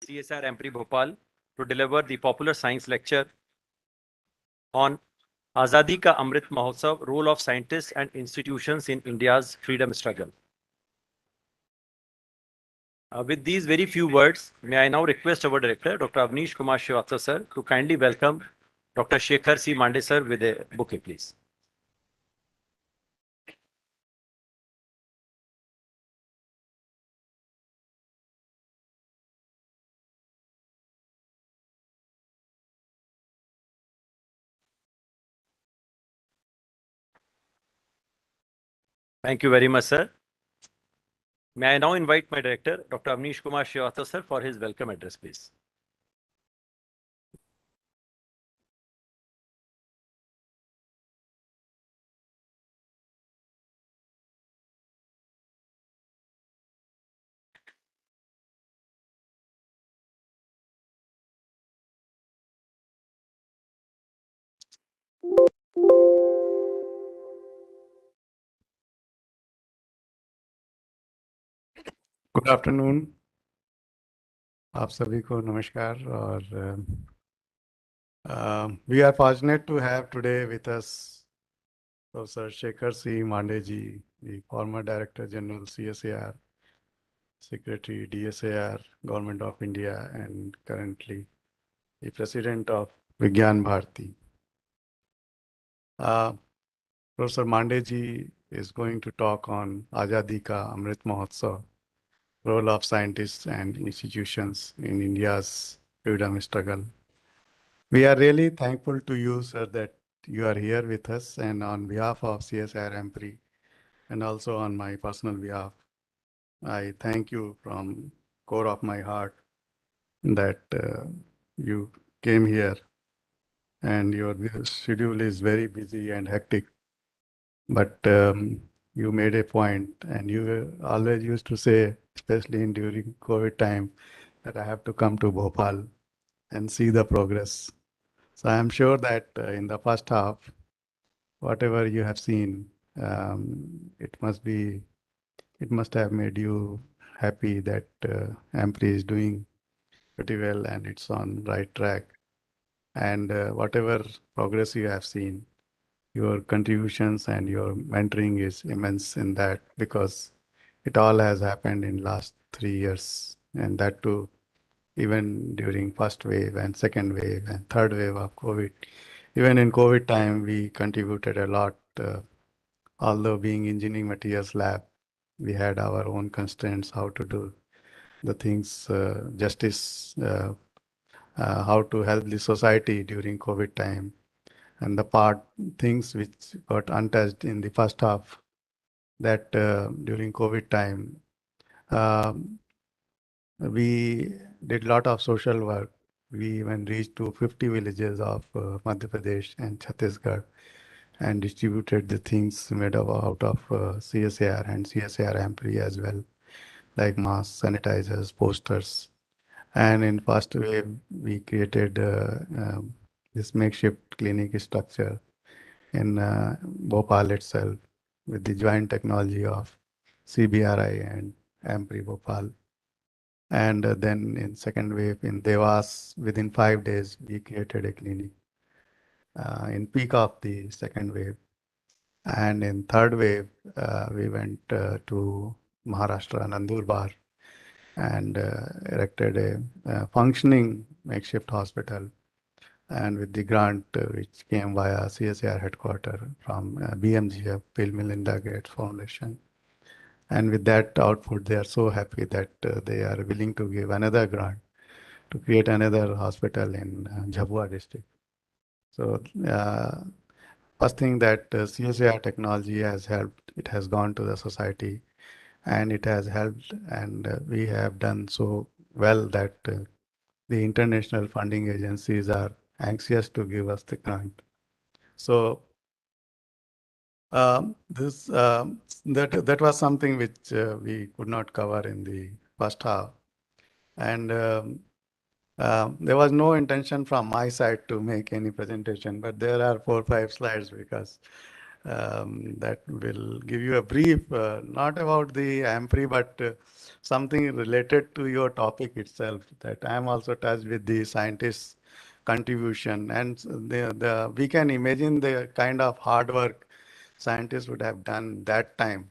CSIR-AMPRI Bhopal to deliver the popular science lecture on Azadi Ka Amrit Mahotsav, Role of Scientists and Institutions in India's Freedom Struggle. With these very few words, may I now request our director, Dr. Avnish Kumar Srivastava sir, to kindly welcome Dr. Shekhar C. Mande sir with a bouquet, please. Thank you very much, sir. May I now invite my director, Dr. Avnish Kumar Srivastava sir, for his welcome address, please. Good afternoon, आप सभी को नमस्कार और we are fortunate to have today with us Professor Shekhar C. Mande ji, the former Director General CSIR, Secretary DSIR, Government of India, and currently the President of Vigyan Bharati. Professor Mande ji is going to talk on Azadi Ka Amrit Mahotsav, role of scientists and institutions in India's freedom struggle. We are really thankful to you, sir, that you are here with us, and on behalf of CSIR-AMPRI and also on my personal behalf, I thank you from core of my heart that you came here, and your schedule is very busy and hectic, but you made a point, and you always used to say, especially during COVID time, that I have to come to Bhopal and see the progress. So I am sure that in the first half, whatever you have seen, it must have made you happy that AMPRI is doing pretty well and it's on right track. And whatever progress you have seen, your contributions and your mentoring is immense in that, because it all has happened in last 3 years, and that too even during first wave and second wave and third wave of COVID. Even in COVID time, we contributed a lot. Although being engineering materials lab, we had our own constraints how to do the things, justice, how to help the society during COVID time. And the things which got untouched in the first half, that during COVID time, we did a lot of social work. We even reached to 50 villages of Madhya Pradesh and Chhattisgarh and distributed the things made out of CSIR and CSIR-AMPRI as well, like masks, sanitizers, posters. And in first wave, we created this makeshift clinic structure in Bhopal itself with the joint technology of CBRI and AMPRI Bhopal. And then in second wave in Devas, within 5 days, we created a clinic in peak of the second wave. And in third wave, we went to Maharashtra, Nandurbar, and erected a functioning makeshift hospital. And with the grant which came via CSIR headquarters from BMGF, Bill Melinda Gates Foundation. And with that output, they are so happy that they are willing to give another grant to create another hospital in Jhabua district. So first thing that CSIR technology has helped, it has gone to the society and it has helped, and we have done so well that the international funding agencies are anxious to give us the grant. So that was something which we could not cover in the first half, and there was no intention from my side to make any presentation, but there are 4 or 5 slides because that will give you a brief, not about the AMPRI, but something related to your topic itself, that I am also touched with the scientists' contribution. And we can imagine the kind of hard work scientists would have done that time,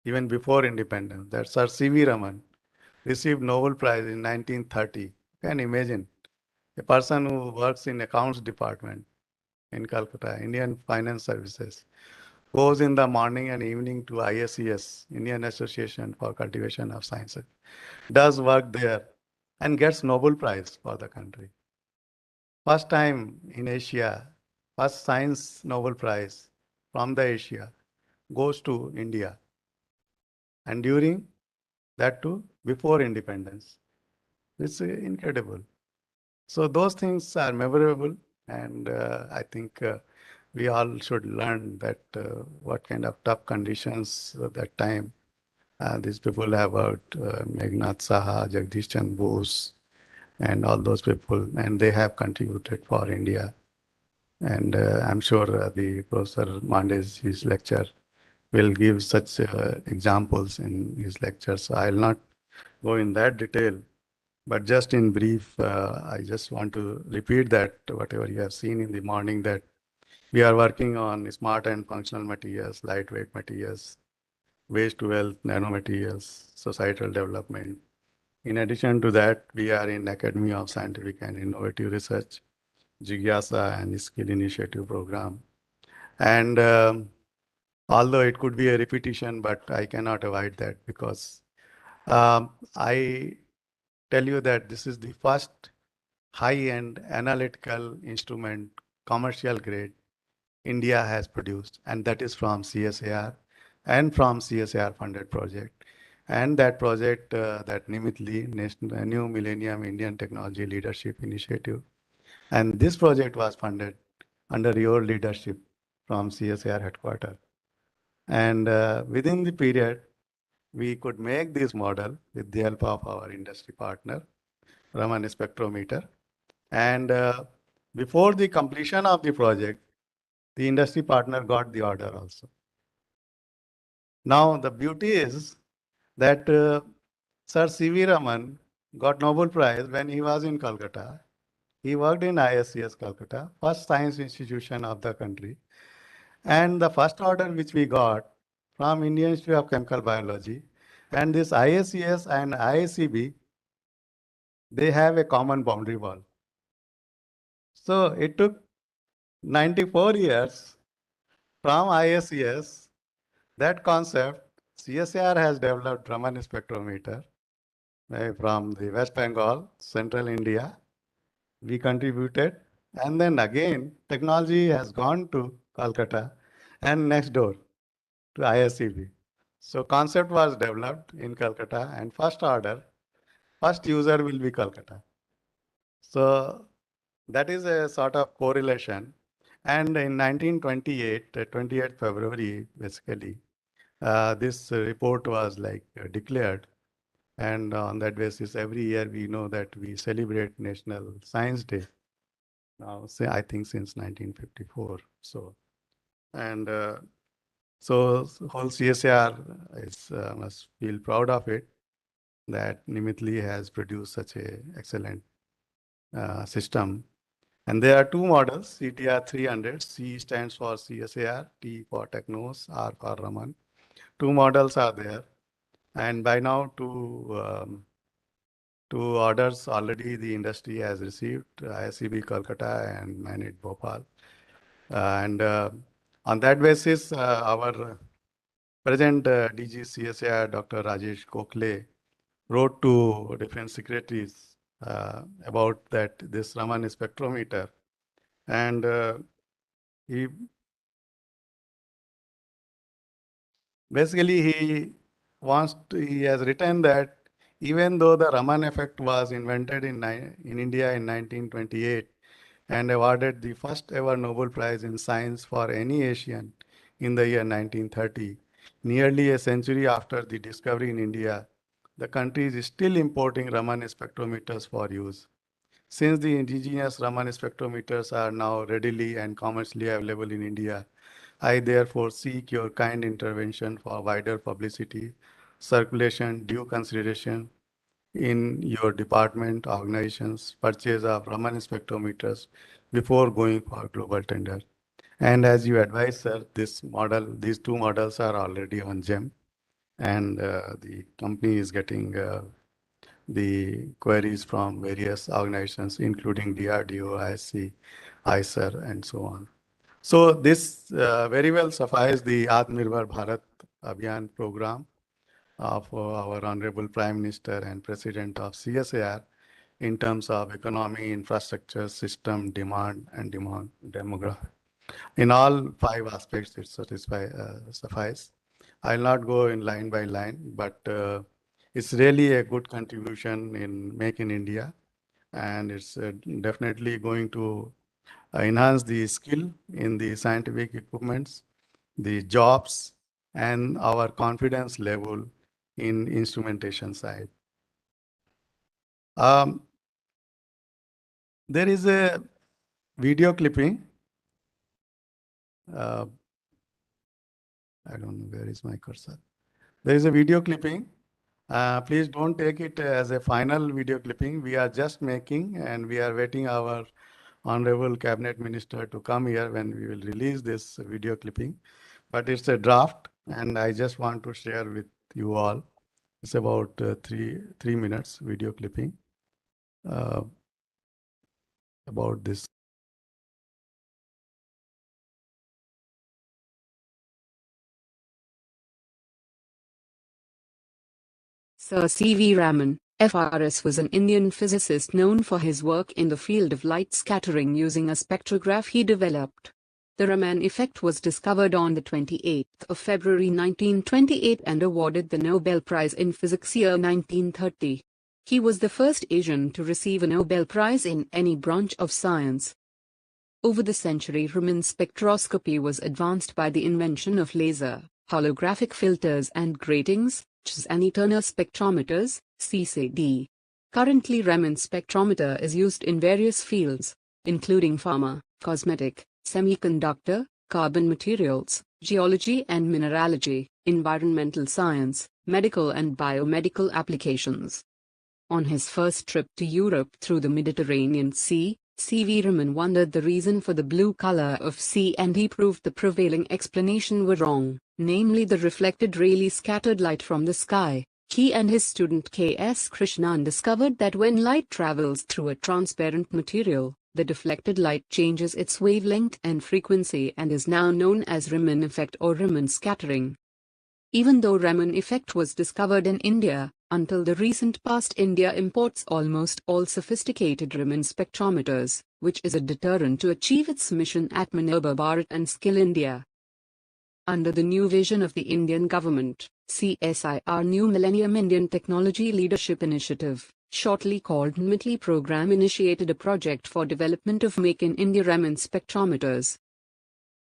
even before independence. That Sir C.V. Raman received Nobel Prize in 1930. You can imagine a person who works in accounts department in Calcutta, Indian Finance Services, goes in the morning and evening to ISCS, Indian Association for Cultivation of Sciences, does work there and gets Nobel Prize for the country. First time in Asia, first science Nobel Prize from the Asia goes to India. And during that too, before independence. It's incredible. So those things are memorable, and I think we all should learn that what kind of tough conditions at that time these people have worked, Meghnad Saha, Jagdish Chandra Bose, and all those people, and they have contributed for India. And I'm sure the Professor Mande's his lecture will give such examples in his lecture. So I'll not go in that detail. But just in brief, I just want to repeat that whatever you have seen in the morning, that we are working on smart and functional materials, lightweight materials, waste to wealth, nanomaterials, societal development. In addition to that, we are in Academy of Scientific and Innovative Research, Jigyasa and Skill Initiative Program. And although it could be a repetition, but I cannot avoid that because I tell you that this is the first high-end analytical instrument, commercial grade, India has produced, and that is from CSIR and from CSIR funded project. And that project, that Nimitli, New Millennium Indian Technology Leadership Initiative. And this project was funded under your leadership from CSIR headquarters. And within the period, we could make this model with the help of our industry partner, Raman Spectrometer. And before the completion of the project, the industry partner got the order also. Now, the beauty is that Sir C.V. Raman got Nobel Prize when he was in Calcutta. He worked in ISCS Calcutta, first science institution of the country. And the first order which we got from Indian Institute of Chemical Biology, and this ISCS and IACB, they have a common boundary wall. So it took 94 years from ISCS, that concept. CSIR has developed Raman spectrometer from the West Bengal, Central India. We contributed, and then again, technology has gone to Calcutta and next door to ISCB. So concept was developed in Calcutta, and first order, first user will be Calcutta. So that is a sort of correlation. And in 1928, 28th February, basically, this report was like declared. And on that basis, every year we know that we celebrate National Science Day. Now, say, I think since 1954. So, and so whole CSIR is, must feel proud of it, that Nimitli has produced such a excellent system. And there are two models, CTR 300. C stands for CSIR, T for Technos, R for Raman. Two models are there. And by now, two orders already the industry has received, ISCB Kolkata and Mande Bhopal. And on that basis, our present DG CSIR, Dr. Rajesh Kokle, wrote to different secretaries about that this Raman spectrometer. And he basically he has written that even though the Raman effect was invented in India in 1928 and awarded the first ever Nobel Prize in Science for any Asian in the year 1930, nearly a century after the discovery in India, the country is still importing Raman spectrometers for use. Since the indigenous Raman spectrometers are now readily and commercially available in India, I therefore seek your kind intervention for wider publicity, circulation, due consideration in your department, organizations, purchase of Raman spectrometers before going for global tender. And as you advise, sir, these two models are already on GEM, and the company is getting the queries from various organizations, including DRDO, ISC, ISIR, and so on. So this very well suffices the Atmanirbhar Bharat Abhiyan program of our Honorable Prime Minister and President of CSIR in terms of economy, infrastructure, system, demand, and demography. In all five aspects, it suffice. I'll not go in line by line, but it's really a good contribution in Make in India, and it's definitely going to enhance the skill in the scientific equipments, the jobs, and our confidence level in instrumentation side. There is a video clipping. I don't know where is my cursor. There is a video clipping. Please don't take it as a final video clipping. We are just making, and we are waiting our Honorable Cabinet Minister to come here when we will release this video clipping. But it's a draft, and I just want to share with you all. It's about 3 minutes video clipping about this. Sir C.V. Raman, FRS, was an Indian physicist known for his work in the field of light scattering using a spectrograph he developed. The Raman effect was discovered on the 28th of February 1928 and awarded the Nobel Prize in Physics year 1930. He was the first Asian to receive a Nobel Prize in any branch of science. Over the century, Raman spectroscopy was advanced by the invention of laser, holographic filters and gratings, and Turner spectrometers, CCD. Currently, Raman spectrometer is used in various fields, including pharma, cosmetic, semiconductor, carbon materials, geology and mineralogy, environmental science, medical and biomedical applications. On his first trip to Europe through the Mediterranean Sea, C.V. Raman wondered the reason for the blue color of sea, and he proved the prevailing explanation were wrong, namely the reflected Rayleigh scattered light from the sky. He and his student K.S. Krishnan discovered that when light travels through a transparent material, the deflected light changes its wavelength and frequency and is now known as Raman effect or Raman scattering. Even though Raman effect was discovered in India, until the recent past India imports almost all sophisticated Raman spectrometers, which is a deterrent to achieve its mission at Atmanirbhar Bharat and Skill India. Under the new vision of the Indian government, CSIR New Millennium Indian Technology Leadership Initiative, shortly called NMITLI program, initiated a project for development of Make in India Raman spectrometers.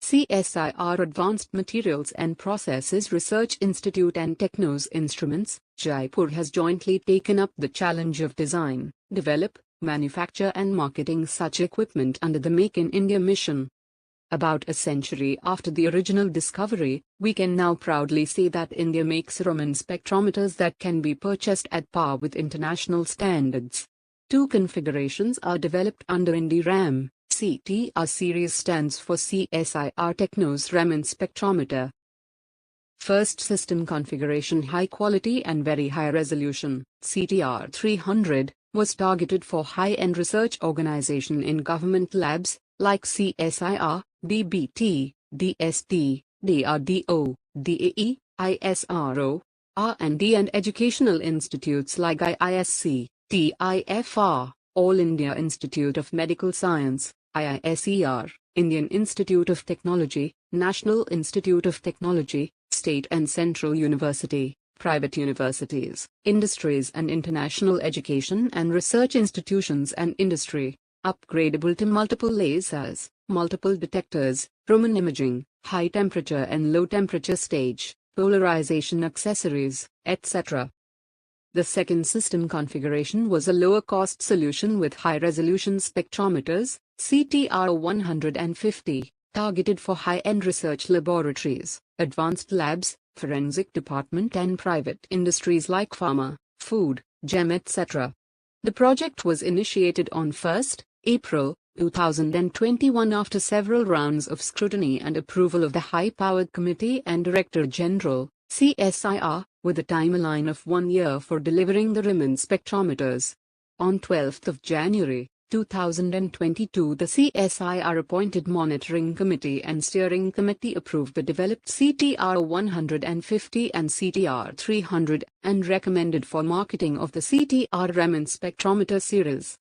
CSIR Advanced Materials and Processes Research Institute and Technos Instruments, Jaipur has jointly taken up the challenge of design, develop, manufacture and marketing such equipment under the Make in India mission. About a century after the original discovery, we can now proudly say that India makes Raman spectrometers that can be purchased at par with international standards. Two configurations are developed under INDI-RAM. CTR series stands for CSIR Technos Raman spectrometer. First system configuration, high quality and very high resolution, CTR 300, was targeted for high-end research organization in government labs like CSIR, DBT, DST, DRDO, DAE, ISRO, R&D and educational institutes like IISc, TIFR, All India Institute of Medical Science, IISER, Indian Institute of Technology, National Institute of Technology, State and Central University, private universities, industries and international education and research institutions and industry, upgradable to multiple lasers, multiple detectors, Raman imaging, high temperature and low temperature stage, polarization accessories, etc. The second system configuration was a lower cost solution with high resolution spectrometers, CTR 150, targeted for high-end research laboratories, advanced labs, forensic department and private industries like pharma, food, gem etc. The project was initiated on 1st April 2021 after several rounds of scrutiny and approval of the High-Powered Committee and Director General, CSIR, with a timeline of 1 year for delivering the Raman spectrometers. On 12th of January 2022, the CSIR appointed Monitoring Committee and Steering Committee approved the developed CTR 150 and CTR 300 and recommended for marketing of the CTR Raman spectrometer series.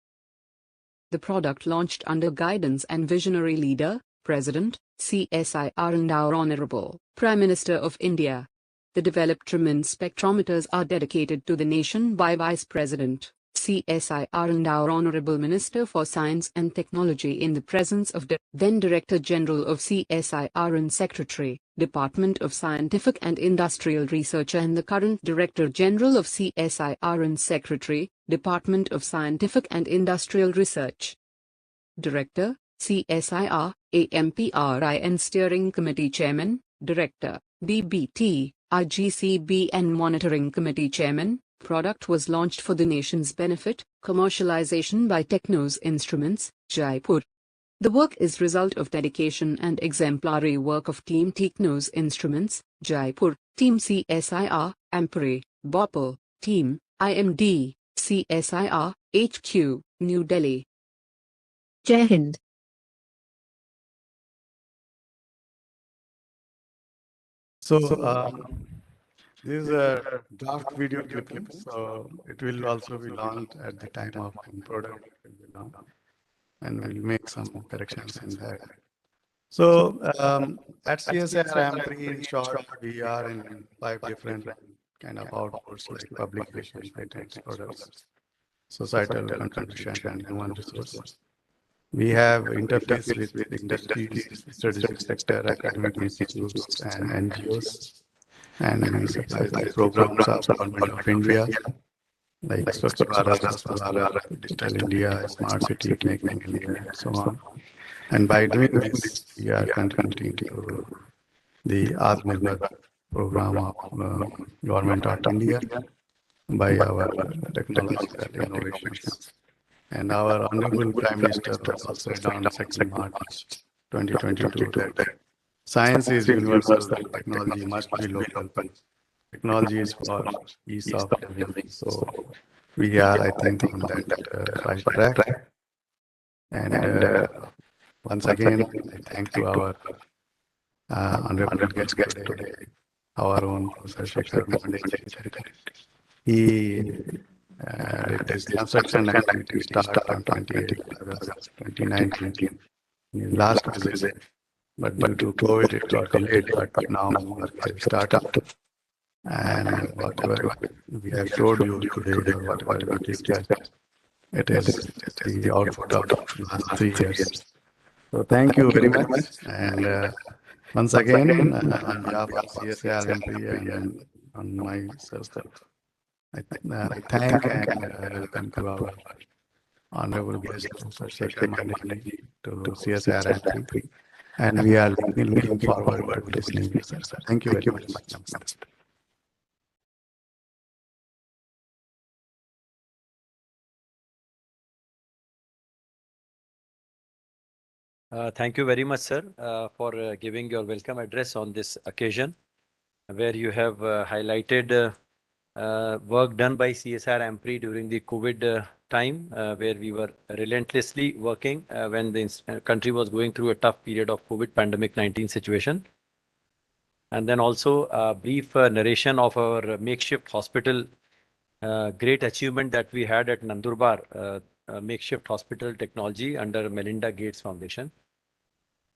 The product launched under guidance and visionary leader, President, CSIR and our Honorable Prime Minister of India. The developed Raman spectrometers are dedicated to the nation by Vice President, CSIR and our Honorable Minister for Science and Technology in the presence of the then Director General of CSIR and Secretary, Department of Scientific and Industrial Research and the current Director General of CSIR and Secretary, Department of Scientific and Industrial Research. Director, CSIR-AMPRI and Steering Committee Chairman, Director, DBT, IGCB and Monitoring Committee Chairman. Product was launched for the nation's benefit, commercialization by Technos Instruments, Jaipur. The work is result of dedication and exemplary work of Team Technos Instruments, Jaipur, Team CSIR-AMPRI, Bhopal, Team IMD, CSIR, HQ, New Delhi. Jai Hind. So, this is a draft video clipping, so it will also be launched at the time of product, and we'll make some corrections in that. So, at CSIR-AMPRI, in short, we are in 5 different kind of outputs like publications, patents, products, societal contribution, and human resource. We have interface with industries, strategic sector, academic institutes, and NGOs. And we supply like programs of Government of India, like Swachh Bharat, Digital India, Smart City, Make in India, and so on. And by doing this, we are contributing to the Atmanirbhar program of Government of India by our technological innovations. And our Honorable Prime Minister also said on 2nd March 2022 that science is universal, technology must be local. Technology is for ease of living. So we are, I think, on that right track. And once again, I thank to our honorable guest today, our own Professor Shekhar. He did this construction activity start on 28th August 2019. His last visit. But due to COVID, it got delayed, but now work has started. And whatever we have showed you today, whatever we discussed, it is the output of the last 3 years. So thank you very much. And once again, on behalf of CSIR-AMPRI and on myself, I thank and welcome to our honorable guest, Professor Shekhar Mande, to CSIR-AMPRI. And we are looking forward to listening to you, sir. Thank you very much. Thank you very much, sir, for giving your welcome address on this occasion, where you have highlighted work done by CSIR-AMPRI during the COVID time, where we were relentlessly working when the country was going through a tough period of COVID pandemic 19 situation. And then also a brief narration of our makeshift hospital, great achievement that we had at Nandurbar, makeshift hospital technology under Melinda Gates Foundation.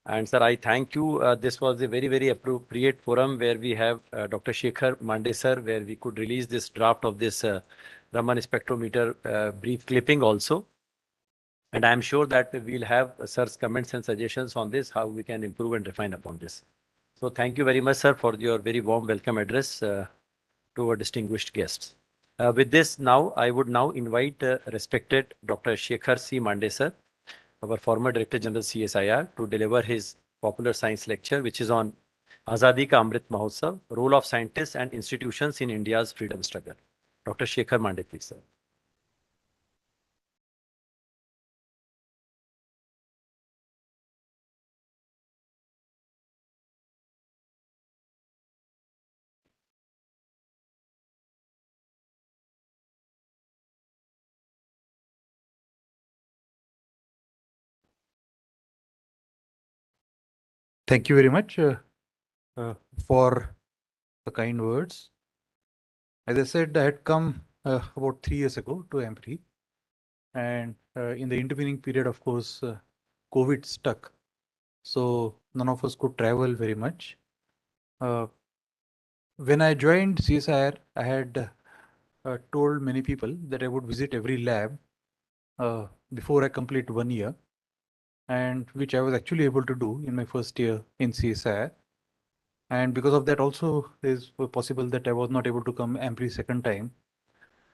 And sir, I thank you. This was a very, very appropriate forum where we have Dr. Shekhar Mande sir, where we could release this draft of this Raman spectrometer brief clipping also. And I'm sure that we'll have sir's comments and suggestions on this, how we can improve and refine upon this. So thank you very much, sir, for your very warm welcome address to our distinguished guests. With this, now I would now invite respected Dr. Shekhar C. Mande sir, our former Director General CSIR, to deliver his popular science lecture, which is on Azadi Ka Amrit Mahotsav, Role of Scientists and Institutions in India's Freedom Struggle. Dr. Shekhar Mande, please, sir. Thank you very much for the kind words. As I said, I had come about 3 years ago to AMPRI, and in the intervening period, of course, COVID stuck. So none of us could travel very much. When I joined CSIR, I had told many people that I would visit every lab before I complete 1 year, and which I was actually able to do in my first year in CSIR. And because of that also is possible that I was not able to come AMPRI second time.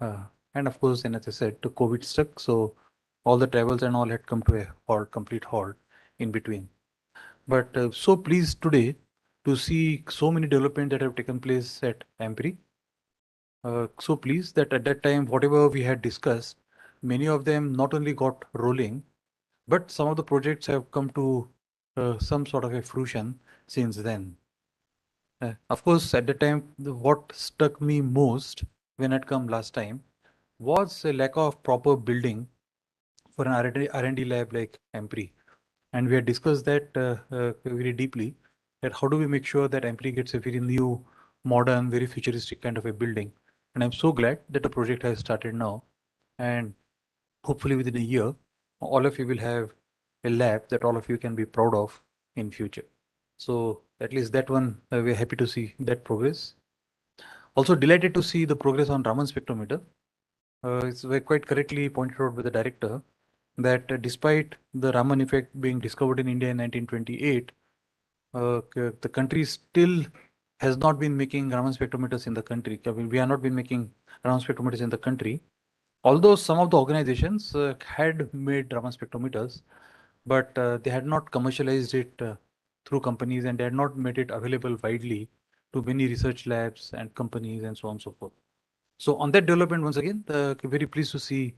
And of course, then as I said, the COVID stuck, so all the travels and all had come to a halt, complete halt in between. But so pleased today to see so many developments that have taken place at AMPRI. So pleased that at that time, whatever we had discussed, many of them not only got rolling, but some of the projects have come to some sort of a fruition since then. Of course, at the time, what struck me most when I'd come last time was a lack of proper building for an R&D lab like AMPRI. And we had discussed that very deeply, that how do we make sure that AMPRI gets a very new, modern, very futuristic kind of a building. And I'm so glad that the project has started now. And hopefully within a year, all of you will have a lab that all of you can be proud of in future. So at least that one, we're happy to see that progress. Also delighted to see the progress on Raman spectrometer. It's quite correctly pointed out by the director that despite the Raman effect being discovered in India in 1928, the country still has not been making Raman spectrometers in the country. We have not been making Raman spectrometers in the country. Although some of the organizations had made Raman spectrometers, but they had not commercialized it through companies, and they had not made it available widely to many research labs and companies and so on and so forth. So on that development, once again, very pleased to see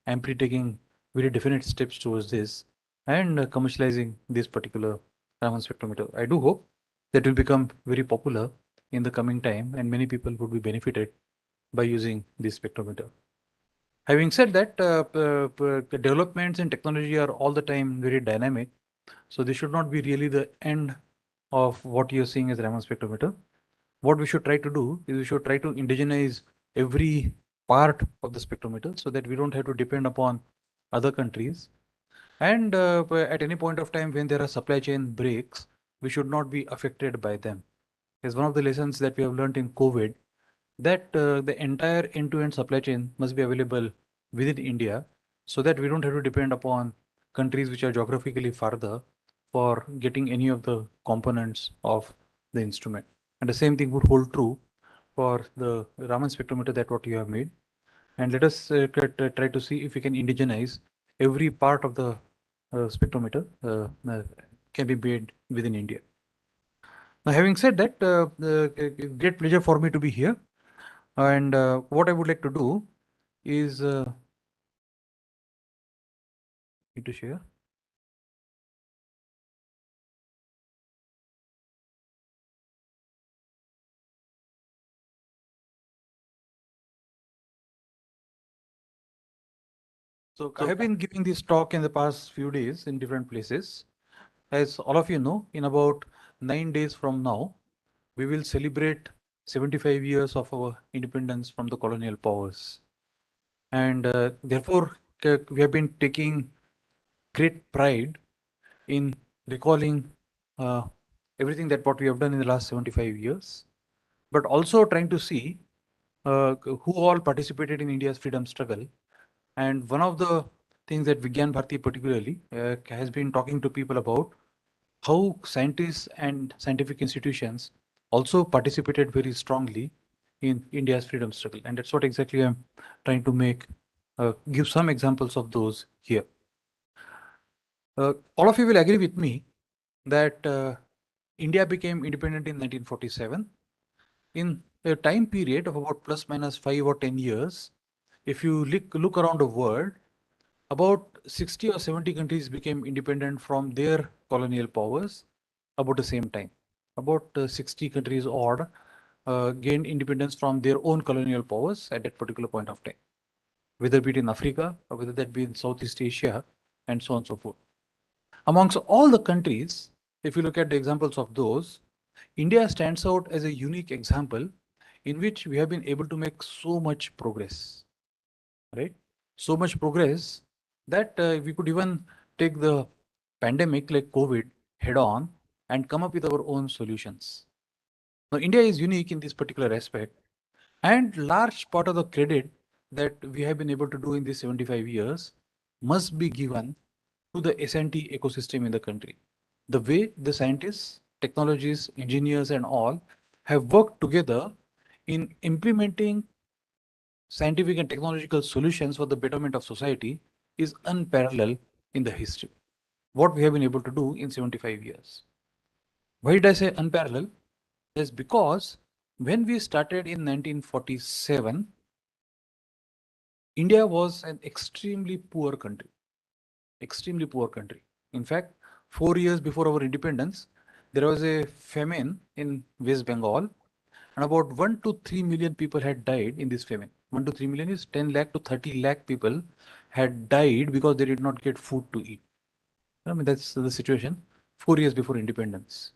AMPRI taking very definite steps towards this and commercializing this particular Raman spectrometer. I do hope that will become very popular in the coming time, and many people would be benefited by using this spectrometer. Having said that, the developments in technology are all the time very dynamic. So this should not be really the end of what you're seeing as Raman spectrometer. What we should try to do is we should try to indigenize every part of the spectrometer so that we don't have to depend upon other countries. And at any point of time when there are supply chain breaks, we should not be affected by them. It's one of the lessons that we have learned in COVID, that the entire end-to-end supply chain must be available within India so that we don't have to depend upon countries which are geographically farther for getting any of the components of the instrument. And the same thing would hold true for the Raman spectrometer that what you have made. And let us try to see if we can indigenize every part of the spectrometer can be made within India. Now, having said that, great pleasure for me to be here. And what I would like to do is need to share. So I have been giving this talk in the past few days in different places. As all of you know, in about 9 days from now, we will celebrate 75 years of our independence from the colonial powers. And therefore, we have been taking great pride in recalling everything that what we have done in the last 75 years, but also trying to see who all participated in India's freedom struggle. And one of the things that Vigyan Bharati particularly has been talking to people about, how scientists and scientific institutions also participated very strongly in India's freedom struggle. And that's what exactly I'm trying to give some examples of those here. All of you will agree with me that India became independent in 1947. In a time period of about plus minus 5 or 10 years, if you look around the world, about 60 or 70 countries became independent from their colonial powers about the same time. About 60 countries odd gained independence from their own colonial powers at that particular point of time, whether it be in Africa or whether that be in Southeast Asia and so on and so forth. Amongst all the countries, if you look at the examples of those, India stands out as a unique example in which we have been able to make so much progress, right? So much progress that we could even take the pandemic like COVID head on and come up with our own solutions. Now, India is unique in this particular aspect, and large part of the credit that we have been able to do in these 75 years must be given to the S&T ecosystem in the country. The way the scientists, technologists, engineers and all have worked together in implementing scientific and technological solutions for the betterment of society is unparalleled in the history. What we have been able to do in 75 years. Why did I say unparalleled? Is because when we started in 1947, India was an extremely poor country. Extremely poor country. In fact, 4 years before our independence, there was a famine in West Bengal, and about 1 to 3 million people had died in this famine. 1 to 3 million is 10 lakh to 30 lakh people had died because they did not get food to eat. I mean, that's the situation 4 years before independence.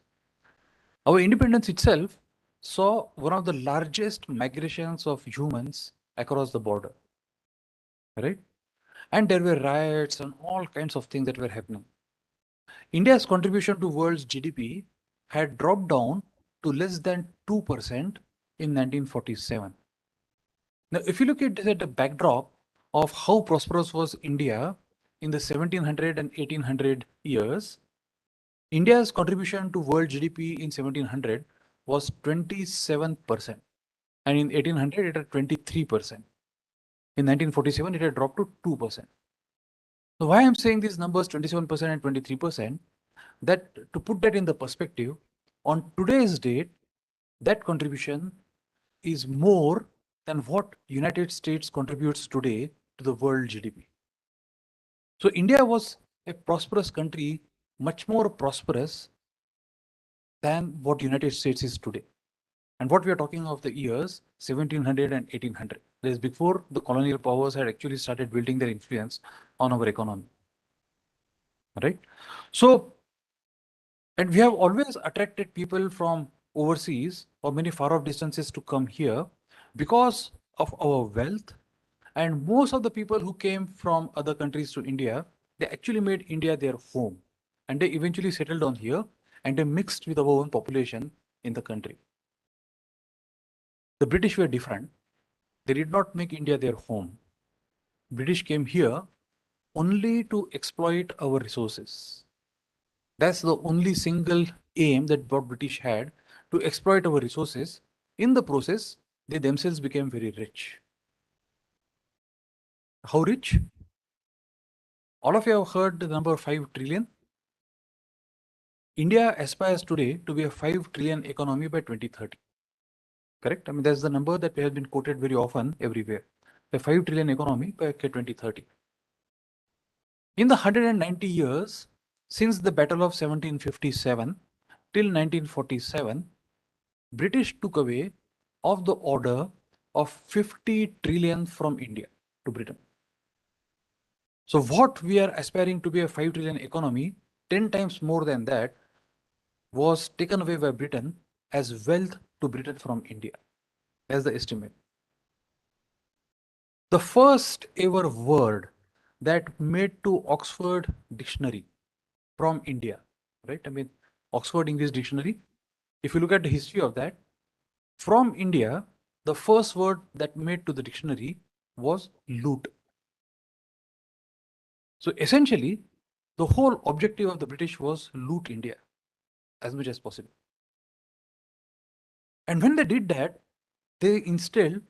Our independence itself saw one of the largest migrations of humans across the border, right? And there were riots and all kinds of things that were happening. India's contribution to world's GDP had dropped down to less than 2% in 1947. Now, if you look at this at the backdrop of how prosperous was India in the 1700 and 1800 years, India's contribution to world GDP in 1700 was 27%, and in 1800 it had 23%. In 1947, it had dropped to 2%. So why I'm saying these numbers 27% and 23%, that to put that in the perspective, on today's date, that contribution is more than what United States contributes today to the world GDP. So India was a prosperous country, much more prosperous than what United States is today. And what we are talking of the years 1700 and 1800. That is before the colonial powers had actually started building their influence on our economy. Right? So, and we have always attracted people from overseas or many far off distances to come here because of our wealth. And most of the people who came from other countries to India, they actually made India their home. And they eventually settled on here and they mixed with our own population in the country. The British were different. They did not make India their home. British came here only to exploit our resources. That's the only single aim that what British had, to exploit our resources. In the process, they themselves became very rich. How rich? All of you have heard the number 5 trillion. India aspires today to be a 5 trillion economy by 2030. Correct? I mean, that's the number that has been quoted very often everywhere. A 5 trillion economy by 2030. In the 190 years since the Battle of 1757 till 1947, British took away of the order of 50 trillion from India to Britain. So what we are aspiring to be a 5 trillion economy, 10 times more than that, was taken away by Britain as wealth to Britain from India. That's the estimate. The first ever word that made to Oxford Dictionary from India, right? I mean, Oxford English Dictionary. If you look at the history of that, from India, the first word that made to the dictionary was loot. So essentially, the whole objective of the British was loot India as much as possible. And when they did that, they instilled,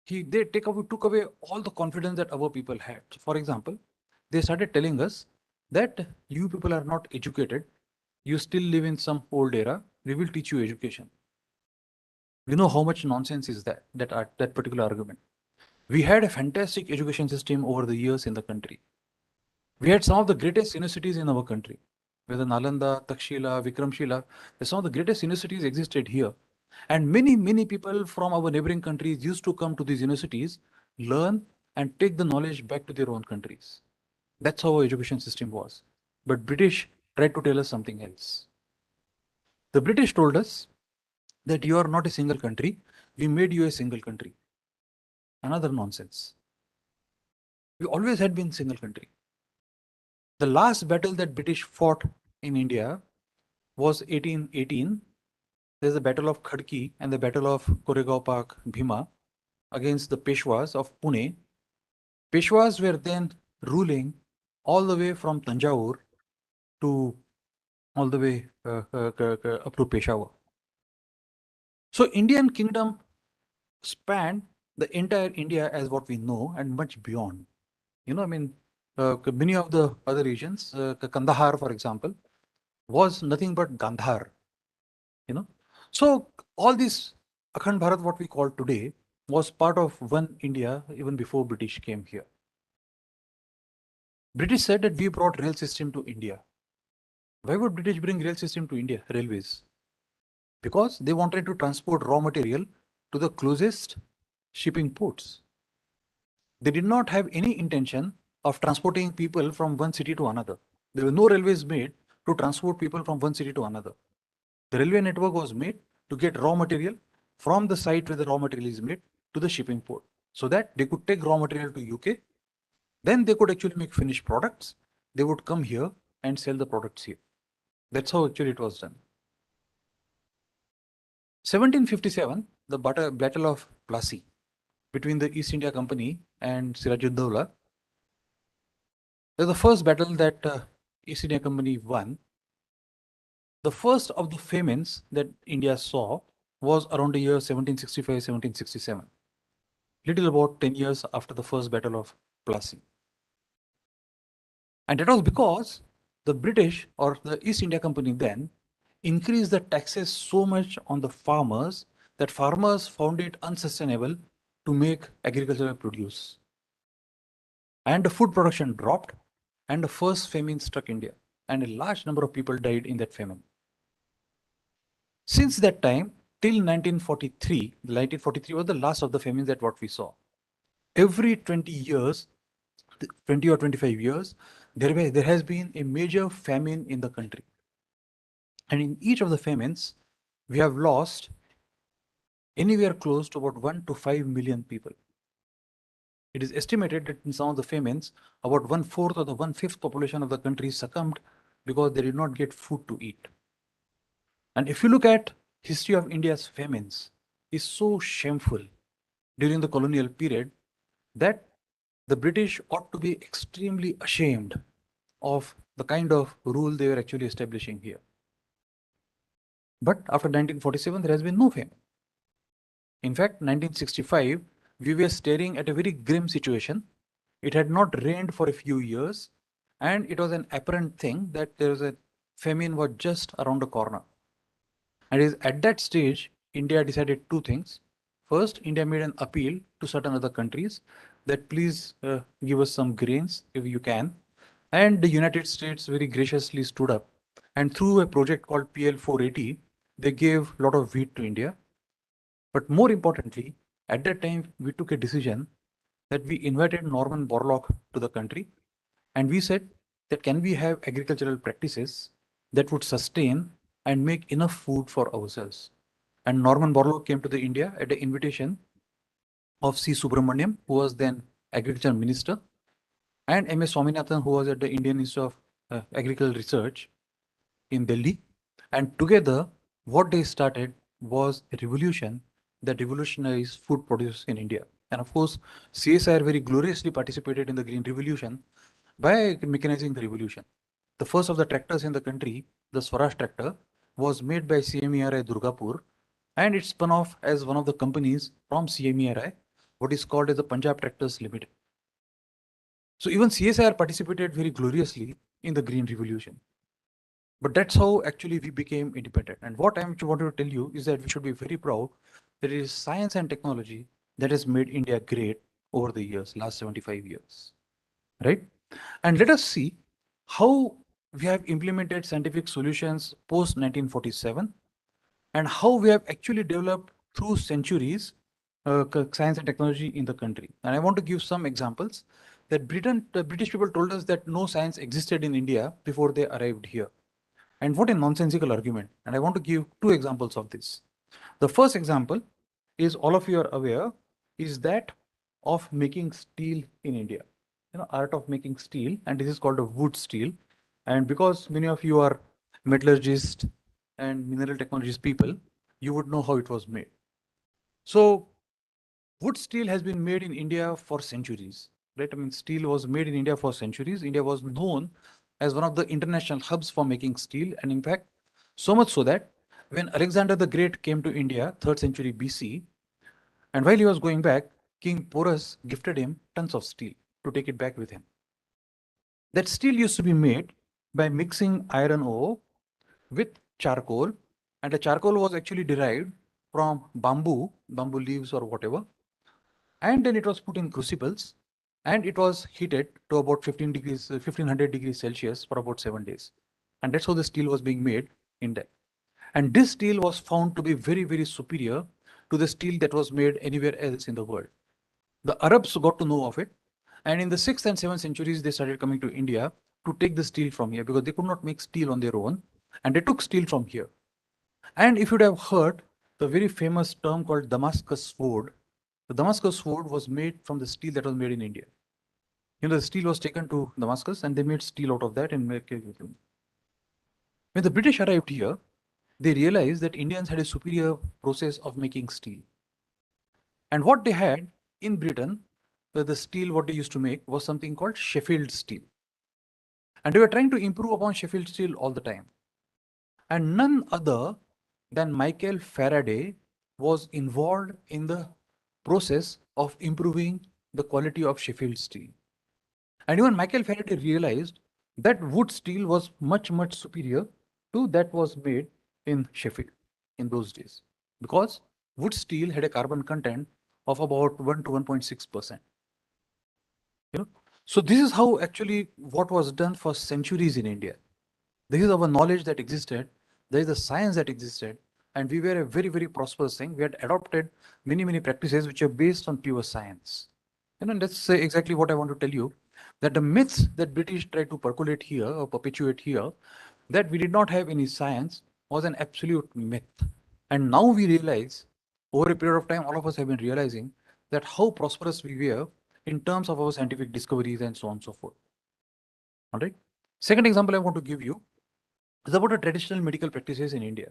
they took away all the confidence that our people had. So for example, they started telling us that you people are not educated, you still live in some old era. We will teach you education. We know how much nonsense is that particular argument. We had a fantastic education system over the years in the country. We had some of the greatest universities in our country, whether Nalanda, Takshila, Vikramshila. Some of the greatest universities existed here. And many people from our neighboring countries used to come to these universities, learn and take the knowledge back to their own countries. That's how our education system was. But British tried to tell us something else. The British told us that you are not a single country. We made you a single country. Another nonsense. We always had been single country. The last battle that British fought in India was 1818. There's the Battle of Khadki and the Battle of Koregaon Park, Bhima, against the Peshwas of Pune. Peshwas were then ruling all the way from Tanjore to all the way up to Peshawar. So Indian kingdom spanned the entire India as what we know and much beyond. Many of the other regions, Kandahar, for example, was nothing but Gandhar. So all this Akhand Bharat, what we call today, was part of one India even before British came here. British said that we brought rail system to India. Why would British bring rail system to India, railways? Because they wanted to transport raw material to the closest shipping ports. They did not have any intention of transporting people from one city to another. There were no railways made to transport people from one city to another. The railway network was made to get raw material from the site where the raw material is made to the shipping port, so that they could take raw material to UK. Then they could actually make finished products. They would come here and sell the products here. That's how actually it was done. 1757, the Battle of Plassey between the East India Company and Sirajuddaulah. The first battle that East India Company won. The first of the famines that India saw was around the year 1765-1767, little about 10 years after the first Battle of Plassey. And that was because the British or the East India Company then increased the taxes so much on the farmers that farmers found it unsustainable to make agricultural produce. And the food production dropped, and the first famine struck India, and a large number of people died in that famine. Since that time, till 1943, 1943 was the last of the famines that what we saw. Every 20 years, 20 or 25 years, there has been a major famine in the country. And in each of the famines, we have lost anywhere close to about 1 to 5 million people. It is estimated that in some of the famines, about 1/4 or the 1/5 population of the country succumbed because they did not get food to eat. And if you look at history of India's famines, is so shameful during the colonial period that the British ought to be extremely ashamed of the kind of rule they were actually establishing here. But after 1947, there has been no famine. In fact, 1965, we were staring at a very grim situation. It had not rained for a few years, and it was an apparent thing that there was a famine was just around the corner. And it is at that stage, India decided two things. First, India made an appeal to certain other countries that please give us some grains if you can. And the United States very graciously stood up. And through a project called PL 480, they gave a lot of wheat to India. But more importantly, at that time, we took a decision that we invited Norman Borlaug to the country. And we said that can we have agricultural practices that would sustain and make enough food for ourselves. And Norman Borlaug came to the India at the invitation of C. Subramaniam, who was then Agriculture Minister, and M.S. Swaminathan, who was at the Indian Institute of Agricultural Research in Delhi. And together, what they started was a revolution that revolutionized food produce in India. And of course, CSIR very gloriously participated in the Green Revolution by mechanizing the revolution. The first of the tractors in the country, the Swaraj tractor, was made by CMERI Durgapur, and it spun off as one of the companies from CMERI, what is called as the Punjab Tractors Limited. So even CSIR participated very gloriously in the Green Revolution. But that's how actually we became independent. And what I wanted to tell you is that we should be very proud that it is science and technology that has made India great over the years, last 75 years, right? And let us see how we have implemented scientific solutions post 1947 and how we have actually developed through centuries science and technology in the country. And I want to give some examples that the British people told us that no science existed in India before they arrived here. And what a nonsensical argument. And I want to give two examples of this. The first example is, all of you are aware, is that of making steel in India. Art of making steel, and this is called a wood steel. And because many of you are metallurgists and mineral technologies people, you would know how it was made. So wood steel has been made in India for centuries, right? I mean, steel was made in India for centuries. India was known as one of the international hubs for making steel. And in fact, so much so that when Alexander the Great came to India, 3rd century BC, and while he was going back, King Porus gifted him tons of steel to take it back with him. That steel used to be made by mixing iron ore with charcoal, and the charcoal was actually derived from bamboo leaves or whatever, and then it was put in crucibles, and it was heated to about 1500 degrees Celsius for about 7 days. And that's how the steel was being made in that. And this steel was found to be very, very superior to the steel that was made anywhere else in the world. The Arabs got to know of it, and in the 6th and 7th centuries, they started coming to India to take the steel from here because they could not make steel on their own, and they took steel from here. And if you'd have heard the very famous term called Damascus sword, the Damascus sword was made from the steel that was made in India. The steel was taken to Damascus and they made steel out of that and made it with them. When the British arrived here, they realized that Indians had a superior process of making steel. And what they had in Britain, the steel what they used to make was something called Sheffield steel. And they were trying to improve upon Sheffield steel all the time. And none other than Michael Faraday was involved in the process of improving the quality of Sheffield steel. And even Michael Faraday realized that wood steel was much, much superior to that was made in Sheffield in those days, because wood steel had a carbon content of about 1 to 1.6%. So this is how actually what was done for centuries in India. This is our knowledge that existed. There is the science that existed, and we were a very, very prosperous thing. We had adopted many, many practices which are based on pure science. And that's say exactly what I want to tell you, that the myths that British tried to percolate here or perpetuate here, that we did not have any science, was an absolute myth. And now we realize, over a period of time, all of us have been realizing that how prosperous we were in terms of our scientific discoveries and so on and so forth. All right. Second example I want to give you is about the traditional medical practices in India.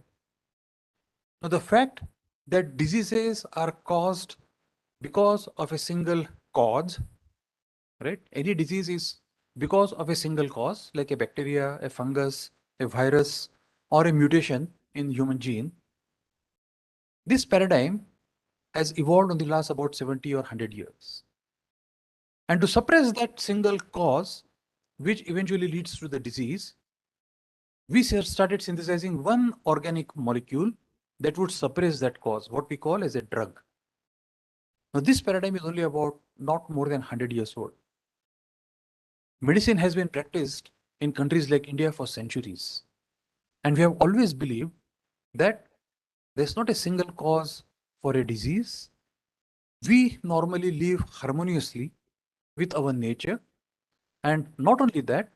Now, the fact that diseases are caused because of a single cause, right? Any disease is because of a single cause, like a bacteria, a fungus, a virus, or a mutation in human gene. This paradigm has evolved in the last about 70 or 100 years. And to suppress that single cause, which eventually leads to the disease, we started synthesizing one organic molecule that would suppress that cause, what we call as a drug. Now, this paradigm is only about not more than 100 years old. Medicine has been practiced in countries like India for centuries. And we have always believed that there's not a single cause for a disease. We normally live harmoniously with our nature. And not only that,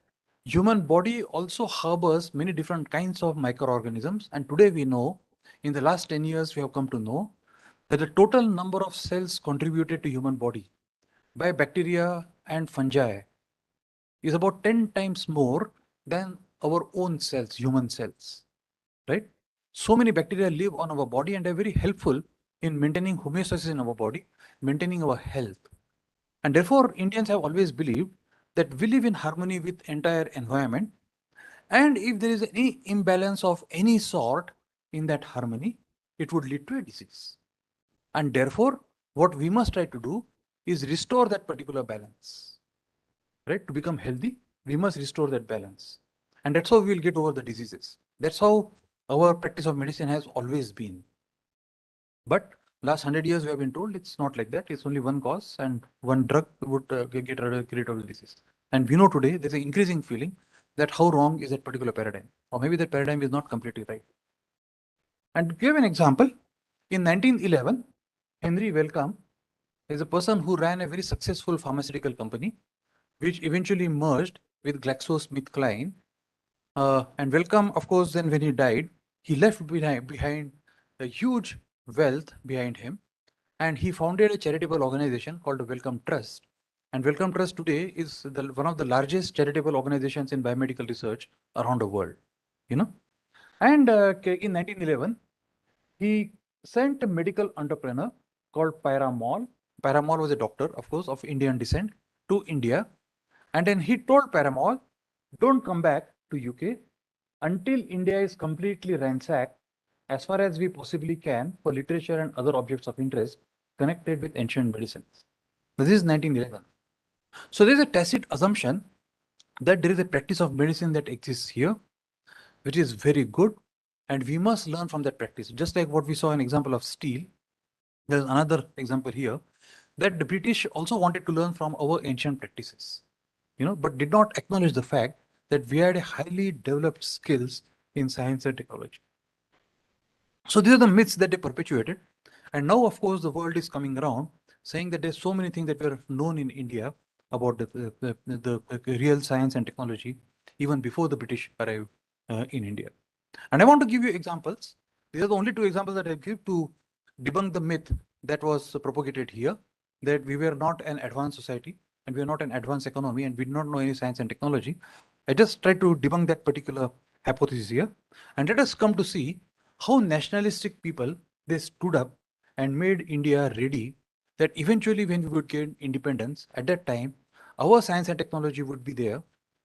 human body also harbors many different kinds of microorganisms. And today we know, in the last 10 years, we have come to know that the total number of cells contributed to human body by bacteria and fungi is about 10 times more than our own cells, human cells, right? So many bacteria live on our body and are very helpful in maintaining homeostasis in our body, maintaining our health. And therefore, Indians have always believed that we live in harmony with entire environment. And if there is any imbalance of any sort in that harmony, it would lead to a disease. And therefore, what we must try to do is restore that particular balance, right? To become healthy, we must restore that balance. And that's how we will get over the diseases. That's how our practice of medicine has always been. But last 100 years, we have been told it's not like that. It's only one cause and one drug would get rid of the disease. And we know today there's an increasing feeling that how wrong is that particular paradigm, or maybe that paradigm is not completely right. And to give an example, in 1911, Henry Wellcome is a person who ran a very successful pharmaceutical company, which eventually merged with GlaxoSmithKline. And Wellcome, of course, then when he died, he left behind a huge wealth behind him. And he founded a charitable organization called the Wellcome Trust. And Wellcome Trust today is one of the largest charitable organizations in biomedical research around the world. You know, and in 1911, he sent a medical entrepreneur called Pyramol. Pyramol was a doctor, of course, of Indian descent to India. And then he told Pyramol, don't come back to UK until India is completely ransacked as far as we possibly can for literature and other objects of interest connected with ancient medicines. This is 1911. So there's a tacit assumption that there is a practice of medicine that exists here, which is very good, and we must learn from that practice. Just like what we saw an example of steel, there's another example here that the British also wanted to learn from our ancient practices, but did not acknowledge the fact that we had a highly developed skills in science and technology. So these are the myths that they perpetuated. And now, of course, the world is coming around saying that there's so many things that were known in India about the real science and technology, even before the British arrived in India. And I want to give you examples. These are the only two examples that I give to debunk the myth that was propagated here, that we were not an advanced society and we are not an advanced economy and we do not know any science and technology. I just tried to debunk that particular hypothesis here. And let us come to see how nationalistic people, they stood up and made India ready that eventually when we would gain independence, at that time, our science and technology would be there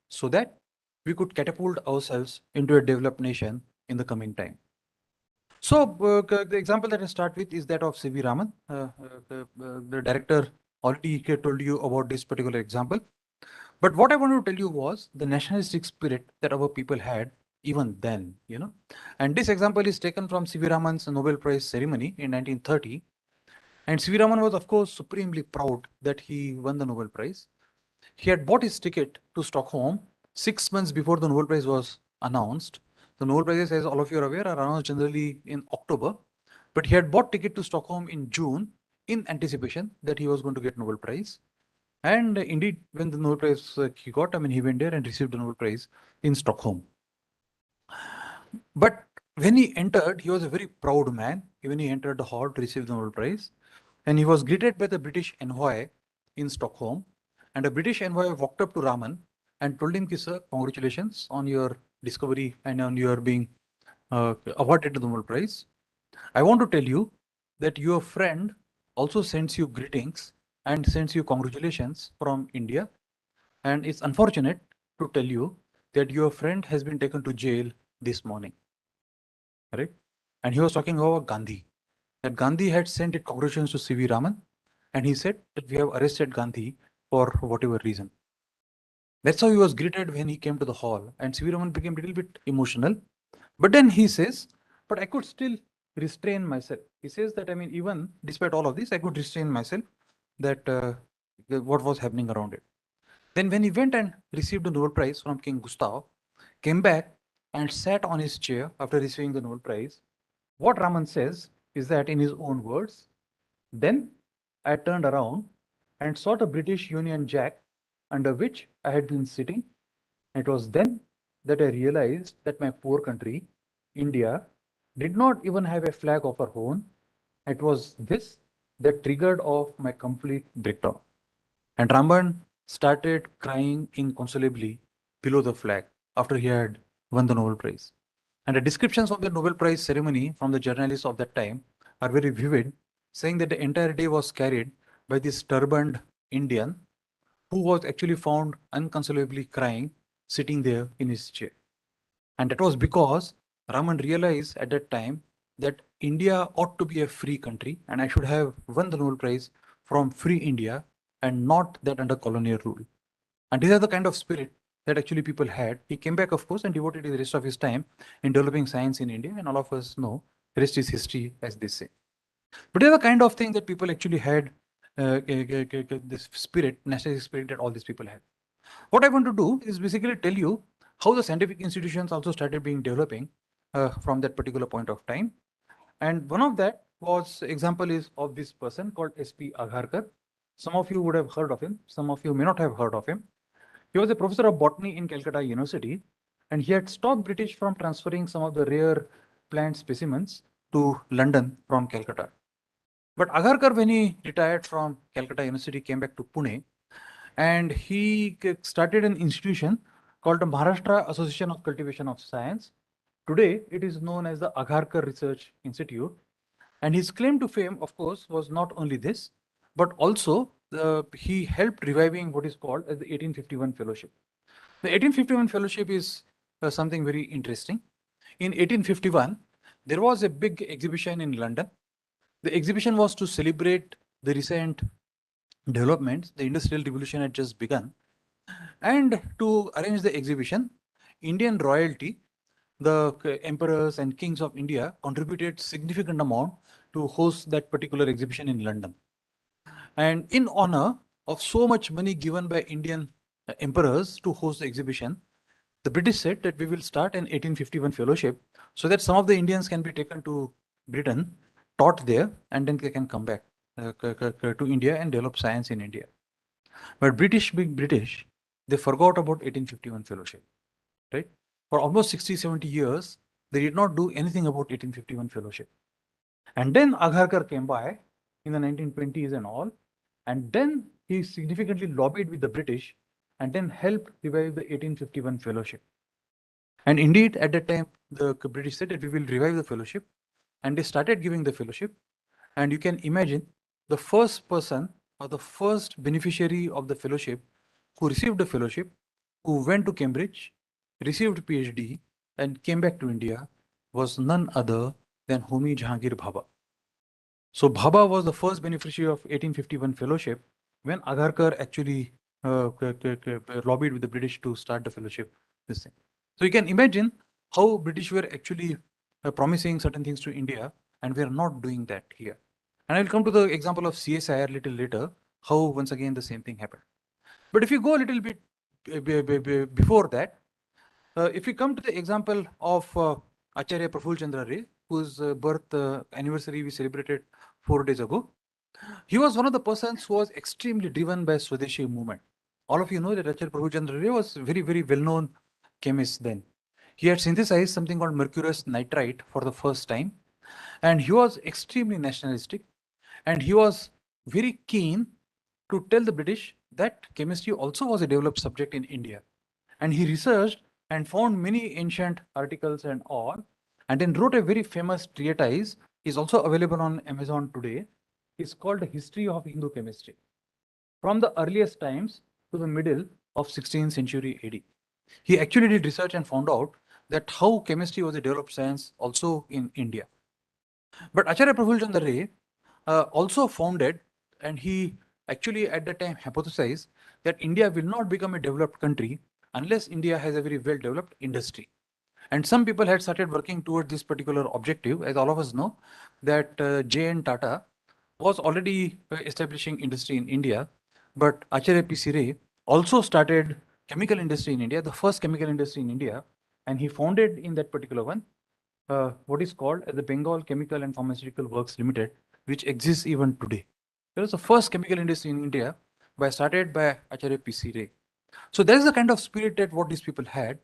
so that we could catapult ourselves into a developed nation in the coming time. So the example that I start with is that of C.V. Raman. The director already told you about this particular example. But what I wanted to tell you was the nationalistic spirit that our people had even then, And this example is taken from C.V. Raman's Nobel Prize ceremony in 1930. And C.V. Raman was, of course, supremely proud that he won the Nobel Prize. He had bought his ticket to Stockholm 6 months before the Nobel Prize was announced. The Nobel Prizes, as all of you are aware, are announced generally in October. But he had bought ticket to Stockholm in June in anticipation that he was going to get Nobel Prize. And indeed, when the Nobel Prize he got, he went there and received the Nobel Prize in Stockholm. But when he entered, he was a very proud man. When he entered the hall to receive the Nobel Prize, and he was greeted by the British envoy in Stockholm. And a British envoy walked up to Raman and told him, sir, congratulations on your discovery and on your being awarded the Nobel Prize. I want to tell you that your friend also sends you greetings and sends you congratulations from India. And it's unfortunate to tell you that your friend has been taken to jail this morning. Right? And he was talking about Gandhi. That Gandhi had sent it congratulations to C.V. Raman. And he said that we have arrested Gandhi for whatever reason. That's how he was greeted when he came to the hall. And C.V. Raman became a little bit emotional. But then he says, but I could still restrain myself. He says that, even despite all of this, I could restrain myself that what was happening around it. Then when he went and received the Nobel Prize from King Gustav, came back and sat on his chair after receiving the Nobel Prize, what Raman says is that in his own words, then I turned around and saw the British Union Jack under which I had been sitting. It was then that I realized that my poor country, India, did not even have a flag of her own. It was this that triggered off my complete breakdown. And Raman started crying inconsolably below the flag after he had won the Nobel Prize. And the descriptions of the Nobel Prize ceremony from the journalists of that time are very vivid, saying that the entire day was carried by this turbaned Indian who was actually found inconsolably crying, sitting there in his chair. And that was because Raman realized at that time that India ought to be a free country and I should have won the Nobel Prize from free India and not that under colonial rule. And these are the kind of spirit that actually people had. He came back, of course, and devoted the rest of his time in developing science in India, and all of us know the rest is history, as they say. But they are the kind of thing that people actually had, this spirit, nationalistic spirit that all these people had. What I want to do is basically tell you how the scientific institutions also started being developing from that particular point of time. And one of that was example is of this person called S.P. Agarkar. Some of you would have heard of him. Some of you may not have heard of him. He was a professor of botany in Calcutta University, and he had stopped British from transferring some of the rare plant specimens to London from Calcutta. But Agarkar, when he retired from Calcutta University, came back to Pune, and he started an institution called the Maharashtra Association of Cultivation of Science. Today, it is known as the Agarkar Research Institute. And his claim to fame, of course, was not only this, but also he helped reviving what is called as the 1851 Fellowship. The 1851 Fellowship is something very interesting. In 1851, there was a big exhibition in London. The exhibition was to celebrate the recent developments. The Industrial Revolution had just begun. And to arrange the exhibition, Indian royalty, the emperors and kings of India, contributed significant amount to host that particular exhibition in London. And in honor of so much money given by Indian emperors to host the exhibition, the British said that we will start an 1851 fellowship so that some of the Indians can be taken to Britain, taught there, and then they can come back to India and develop science in India. But British, being British, they forgot about 1851 fellowship, right? For almost 60, 70 years, they did not do anything about 1851 fellowship. And then Agarkar came by in the 1920s and all, and then he significantly lobbied with the British and then helped revive the 1851 fellowship. And indeed, at that time, the British said that we will revive the fellowship, and they started giving the fellowship. And you can imagine the first person or the first beneficiary of the fellowship who received the fellowship, who went to Cambridge, received PhD, and came back to India was none other than Homi Jahangir Bhabha. So Bhabha was the first beneficiary of 1851 fellowship when Agarkar actually lobbied with the British to start the fellowship. This thing. So you can imagine how British were actually promising certain things to India, and we are not doing that here. And I'll come to the example of CSIR little later, how once again the same thing happened. But if you go a little bit before that, if we come to the example of Acharya Praful Chandra Ray, whose birth anniversary we celebrated 4 days ago, he was one of the persons who was extremely driven by Swadeshi movement. All of you know that Acharya Praful Chandra Ray was very, very well-known chemist then. He had synthesized something called mercurous nitrite for the first time, and he was extremely nationalistic, and he was very keen to tell the British that chemistry also was a developed subject in India. And he researched and found many ancient articles and all, and then wrote a very famous treatise, is also available on Amazon today. It's called The History of Hindu Chemistry, from the earliest times to the middle of 16th century AD. He actually did research and found out that how chemistry was a developed science also in India. But Acharya Praful Chandra Ray also founded, and he actually at that time hypothesized that India will not become a developed country unless India has a very well-developed industry. And some people had started working toward this particular objective. As all of us know, that J.N. Tata was already establishing industry in India, but Acharya P.C. Ray also started chemical industry in India, the first chemical industry in India, and he founded in that particular one what is called the Bengal Chemical and Pharmaceutical Works Limited, which exists even today. It was the first chemical industry in India started by Acharya P.C. Ray. So that is the kind of spirit that what these people had,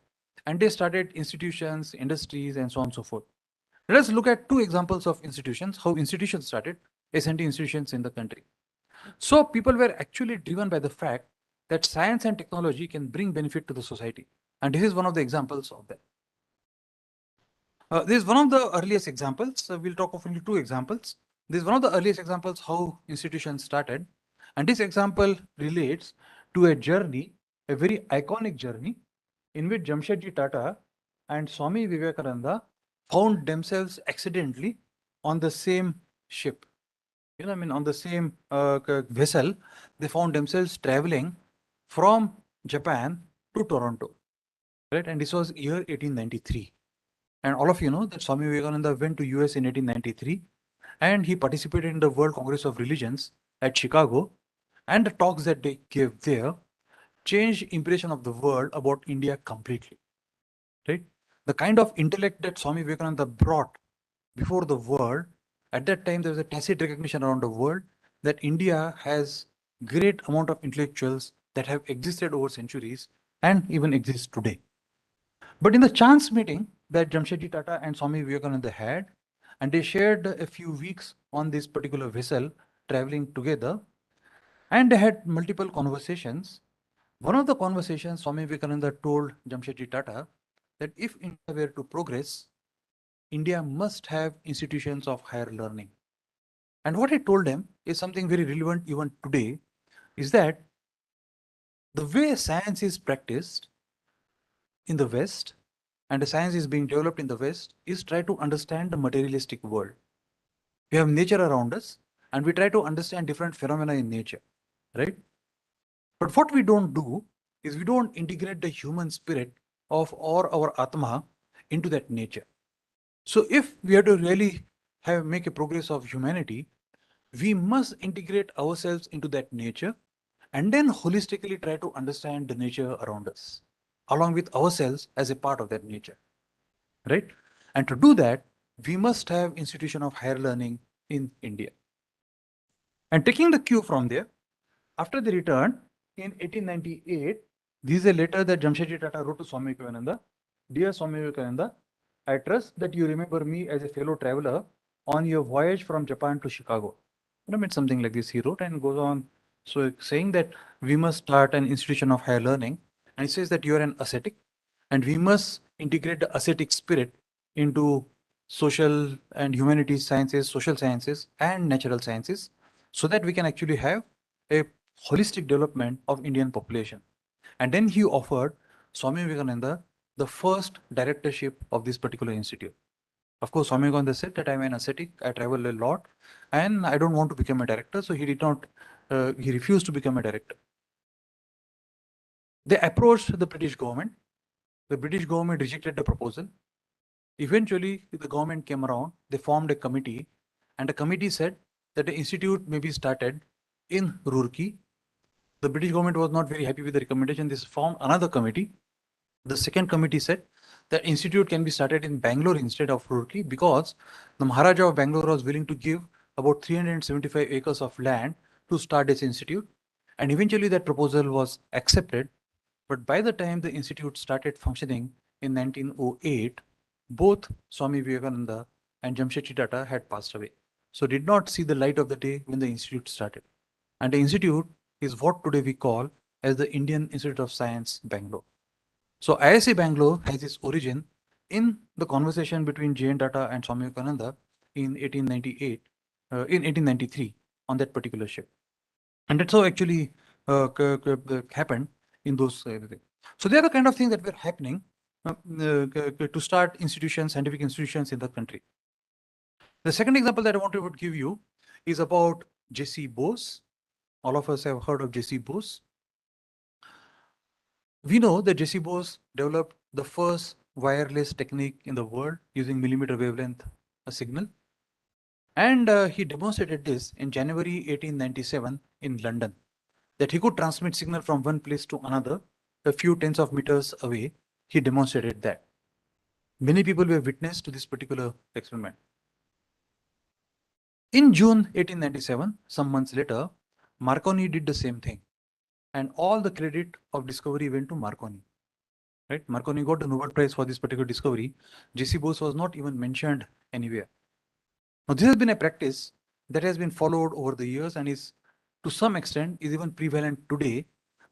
and they started institutions, industries, and so on and so forth. Let us look at two examples of institutions, how institutions started, S&T institutions in the country. So people were actually driven by the fact that science and technology can bring benefit to the society. And this is one of the examples of that. This is one of the earliest examples. We'll talk of only two examples. This is one of the earliest examples how institutions started. And this example relates to a journey, a very iconic journey, in which Jamshedji Tata and Swami Vivekananda found themselves accidentally on the same ship. On the same vessel, they found themselves traveling from Japan to Toronto, right? And this was year 1893. And all of you know that Swami Vivekananda went to US in 1893 and he participated in the World Congress of Religions at Chicago, and the talks that they gave there changed impression of the world about India completely, right? The kind of intellect that Swami Vivekananda brought before the world, at that time there was a tacit recognition around the world that India has great amount of intellectuals that have existed over centuries and even exist today. But in the chance meeting that Jamshedji Tata and Swami Vivekananda had, and they shared a few weeks on this particular vessel traveling together, and they had multiple conversations. One of the conversations, Swami Vivekananda told Jamshedji Tata that if India were to progress, India must have institutions of higher learning. And what he told them is something very relevant even today, is that the way science is practiced in the West and the science is being developed in the West is try to understand the materialistic world. We have nature around us and we try to understand different phenomena in nature, right? But what we don't do is we don't integrate the human spirit of or our Atma into that nature. So if we are to really make a progress of humanity, we must integrate ourselves into that nature and then holistically try to understand the nature around us, along with ourselves as a part of that nature, right? And to do that, we must have institution of higher learning in India. And taking the cue from there, after they returned in 1898, this is a letter that Jamshedji Tata wrote to Swami Vivekananda. Dear Swami Vivekananda, I trust that you remember me as a fellow traveler on your voyage from Japan to Chicago. You know, it's something like this he wrote and goes on. So saying that we must start an institution of higher learning, and he says that you are an ascetic and we must integrate the ascetic spirit into social and humanities sciences, social sciences and natural sciences so that we can actually have a holistic development of Indian population. And then he offered Swami Vivekananda the first directorship of this particular institute. Of course, Swami Vivekananda said that I'm an ascetic, I travel a lot, and I don't want to become a director. So he did not, he refused to become a director. They approached the British government. The British government rejected the proposal. Eventually, the government came around, they formed a committee, and the committee said that the institute may be started in Roorkee. The British government was not very happy with the recommendation. They formed another committee. The second committee said that institute can be started in Bangalore instead of Roorkee because the Maharaja of Bangalore was willing to give about 375 acres of land to start this institute. And eventually that proposal was accepted. But by the time the institute started functioning in 1908, both Swami Vivekananda and Jamshedji Tata had passed away. So did not see the light of the day when the institute started. And the institute is what today we call as the Indian Institute of Science, Bangalore. So IISc Bangalore has its origin in the conversation between J.N. Tata and Swami Vivekananda in 1893 on that particular ship. And that's how actually happened in those things. So they are the kind of things that were happening to start institutions, scientific institutions in the country. The second example that I want to give you is about J.C. Bose. All of us have heard of J.C. Bose. We know that J.C. Bose developed the first wireless technique in the world using millimeter wavelength signal. And he demonstrated this in January 1897 in London, that he could transmit signal from one place to another a few tens of meters away. He demonstrated that. Many people were witness to this particular experiment. In June 1897, some months later, Marconi did the same thing. And all the credit of discovery went to Marconi. Right? Marconi got the Nobel Prize for this particular discovery. J.C. Bose was not even mentioned anywhere. Now, this has been a practice that has been followed over the years and is, to some extent, is even prevalent today,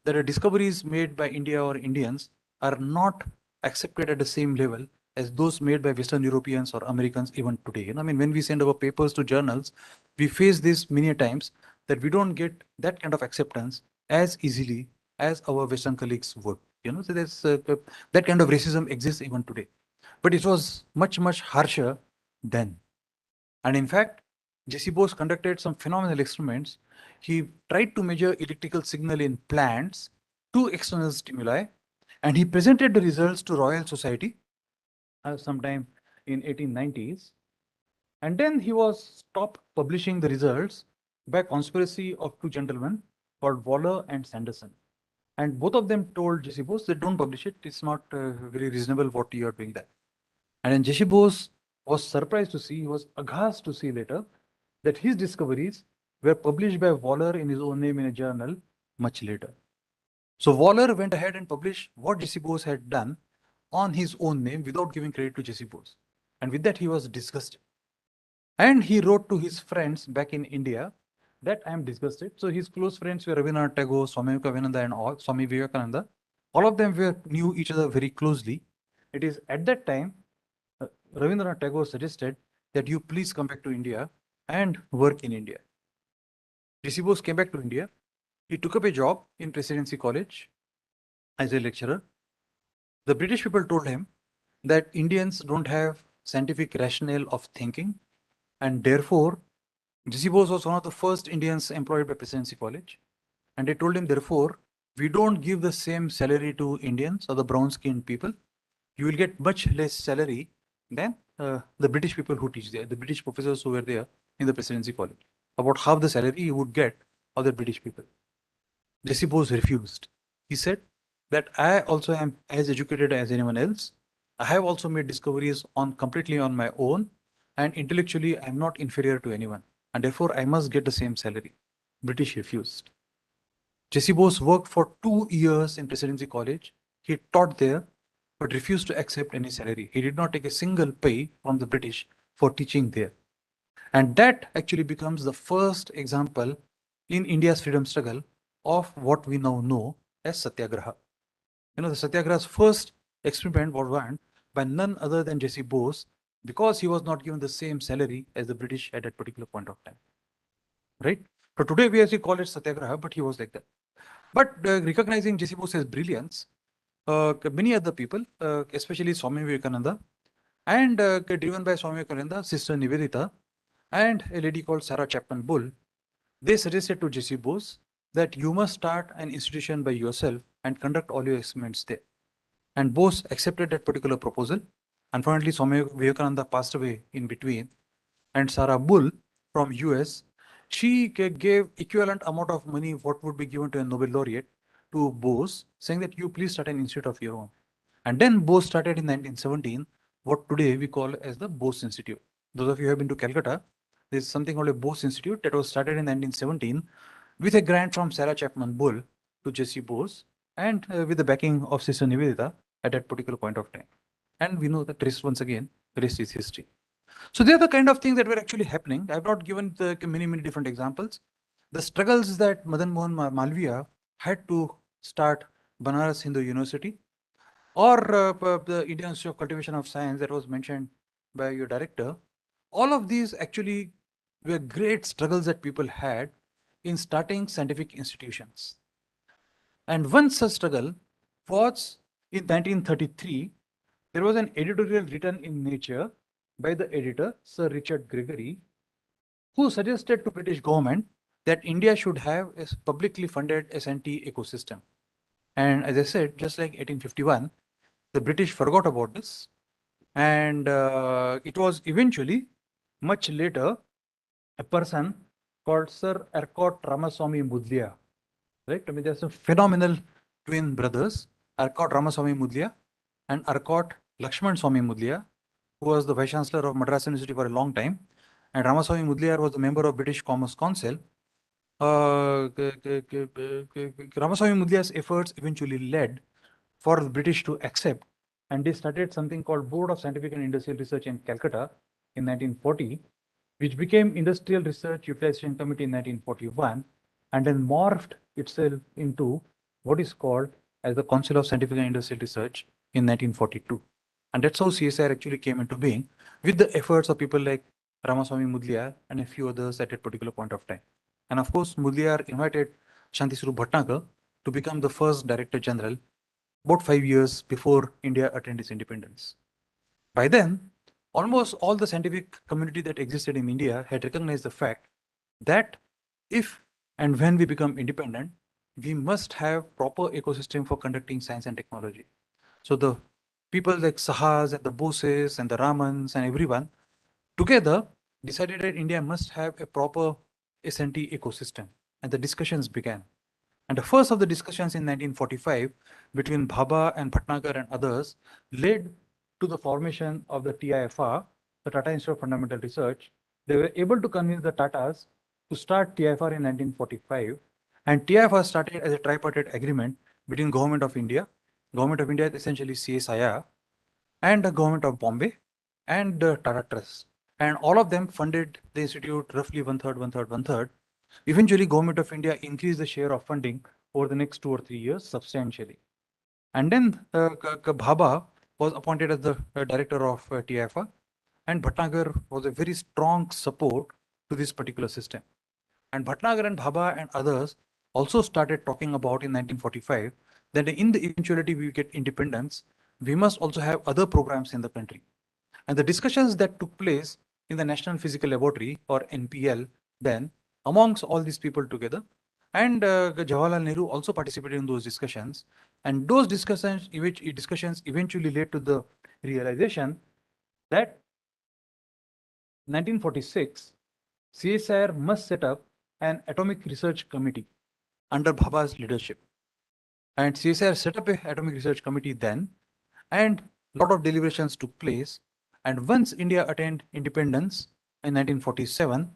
that the discoveries made by India or Indians are not accepted at the same level as those made by Western Europeans or Americans even today. You know, I mean, when we send our papers to journals, we face this many times that we don't get that kind of acceptance as easily as our Western colleagues would. You know, so there's that kind of racism exists even today, but it was much, much harsher then. And in fact, J.C. Bose conducted some phenomenal experiments. He tried to measure electrical signal in plants to external stimuli, And he presented the results to Royal Society sometime in 1890s. And then he was stopped publishing the results by conspiracy of two gentlemen called Waller and Sanderson. And both of them told J.C. Bose that don't publish it. It's not very reasonable what you are doing that. And then J.C. Bose was surprised to see, he was aghast to see later that his discoveries were published by Waller in his own name in a journal much later. So Waller went ahead and published what J.C. Bose had done on his own name without giving credit to J.C. Bose. And with that, he was disgusted. And he wrote to his friends back in India that I am disgusted. So his close friends were Rabindranath Tagore, Swami Vivekananda, and all, Swami Vivekananda. All of them knew each other very closely. It is at that time, Rabindranath Tagore suggested that you please come back to India and work in India. J.C. Bose came back to India. He took up a job in Presidency College as a lecturer. The British people told him that Indians don't have scientific rationale of thinking, and therefore J.C. Bose was one of the first Indians employed by Presidency College. And they told him, therefore, we don't give the same salary to Indians or the brown-skinned people. You will get much less salary than the British people who teach there, the British professors who were there in the Presidency College. About half the salary you would get of the British people. J.C. Bose refused. He said that I also am as educated as anyone else. I have also made discoveries completely on my own, and intellectually I am not inferior to anyone, and therefore I must get the same salary. British refused. J.C. Bose worked for 2 years in Presidency College. He taught there, but refused to accept any salary. He did not take a single pay from the British for teaching there. And that actually becomes the first example in India's freedom struggle of what we now know as Satyagraha. You know, the Satyagraha's first experiment was run by none other than J.C. Bose, because he was not given the same salary as the British at that particular point of time. Right? So today we actually call it Satyagraha, but he was like that. But recognizing J.C. Bose's brilliance, many other people, especially Swami Vivekananda, and driven by Swami Vivekananda, Sister Nivedita, and a lady called Sarah Chapman Bull, they suggested to J.C. Bose that you must start an institution by yourself and conduct all your experiments there. And Bose accepted that particular proposal. Unfortunately, Swami Vivekananda passed away in between, and Sarah Bull from US, she gave equivalent amount of money what would be given to a Nobel laureate to Bose, saying that you please start an institute of your own. And then Bose started in 1917 what today we call as the Bose Institute. Those of you who have been to Calcutta, there is something called a Bose Institute that was started in 1917 with a grant from Sarah Chapman Bull to J.C. Bose, and with the backing of Sister Nivedita at that particular point of time. And we know that rest, once again, the rest is history. So they are the kind of things that were actually happening. I've not given the many different examples. The struggles that Madan Mohan Malviya had to start Banaras Hindu University, or the Indian Institute of Cultivation of Science that was mentioned by your director, all of these actually were great struggles that people had in starting scientific institutions. And one such struggle was in 1933, there was an editorial written in Nature by the editor, Sir Richard Gregory, who suggested to British government that India should have a publicly funded S&T ecosystem. And as I said, just like 1851, the British forgot about this. And it was eventually, much later, a person called Sir Arcot Ramaswamy Mudliya. Right? I mean, there's some phenomenal twin brothers, Arcot Ramaswamy Mudliya and Arcot Lakshman Swamy Mudliya, who was the Vice Chancellor of Madras University for a long time. And Ramaswamy Mudliar was a member of British Commerce Council. Ramaswamy Mudliar's efforts eventually led for the British to accept, and they started something called Board of Scientific and Industrial Research in Calcutta in 1940, which became Industrial Research Utilization Committee in 1941, and then morphed itself into what is called as the Council of Scientific and Industrial Research in 1942. And that's how CSIR actually came into being, with the efforts of people like Ramaswamy Mudliar and a few others at a particular point of time. And of course, Mudliar invited Shanti Swarup Bhatnagar to become the first Director General about 5 years before India attained its independence. By then, almost all the scientific community that existed in India had recognized the fact that if and when we become independent, we must have proper ecosystem for conducting science and technology. So the people like Sahas and the Boses and the Ramans and everyone together decided that India must have a proper S&T ecosystem, and the discussions began. And the first of the discussions in 1945 between Bhabha and Bhatnagar and others led to the formation of the TIFR, the Tata Institute of Fundamental Research. They were able to convince the Tatas to start TIFR in 1945, and TIFR started as a tripartite agreement between Government of India is essentially CSIR, and the Government of Bombay and Tata Trust. And all of them funded the institute roughly one third, one third, one third. Eventually, Government of India increased the share of funding over the next 2 or 3 years substantially. And then Bhabha was appointed as the director of TIFR, and Bhatnagar was a very strong support to this particular system. And Bhatnagar and Bhabha and others also started talking about in 1945 that in the eventuality we get independence, we must also have other programs in the country. And the discussions that took place in the National Physical Laboratory, or NPL, then amongst all these people together, and Jawaharlal Nehru also participated in those discussions. And those discussions eventually led to the realization that 1946, CSIR must set up an atomic research committee under Bhabha's leadership. And CSIR set up an atomic research committee then, and a lot of deliberations took place. And once India attained independence in 1947,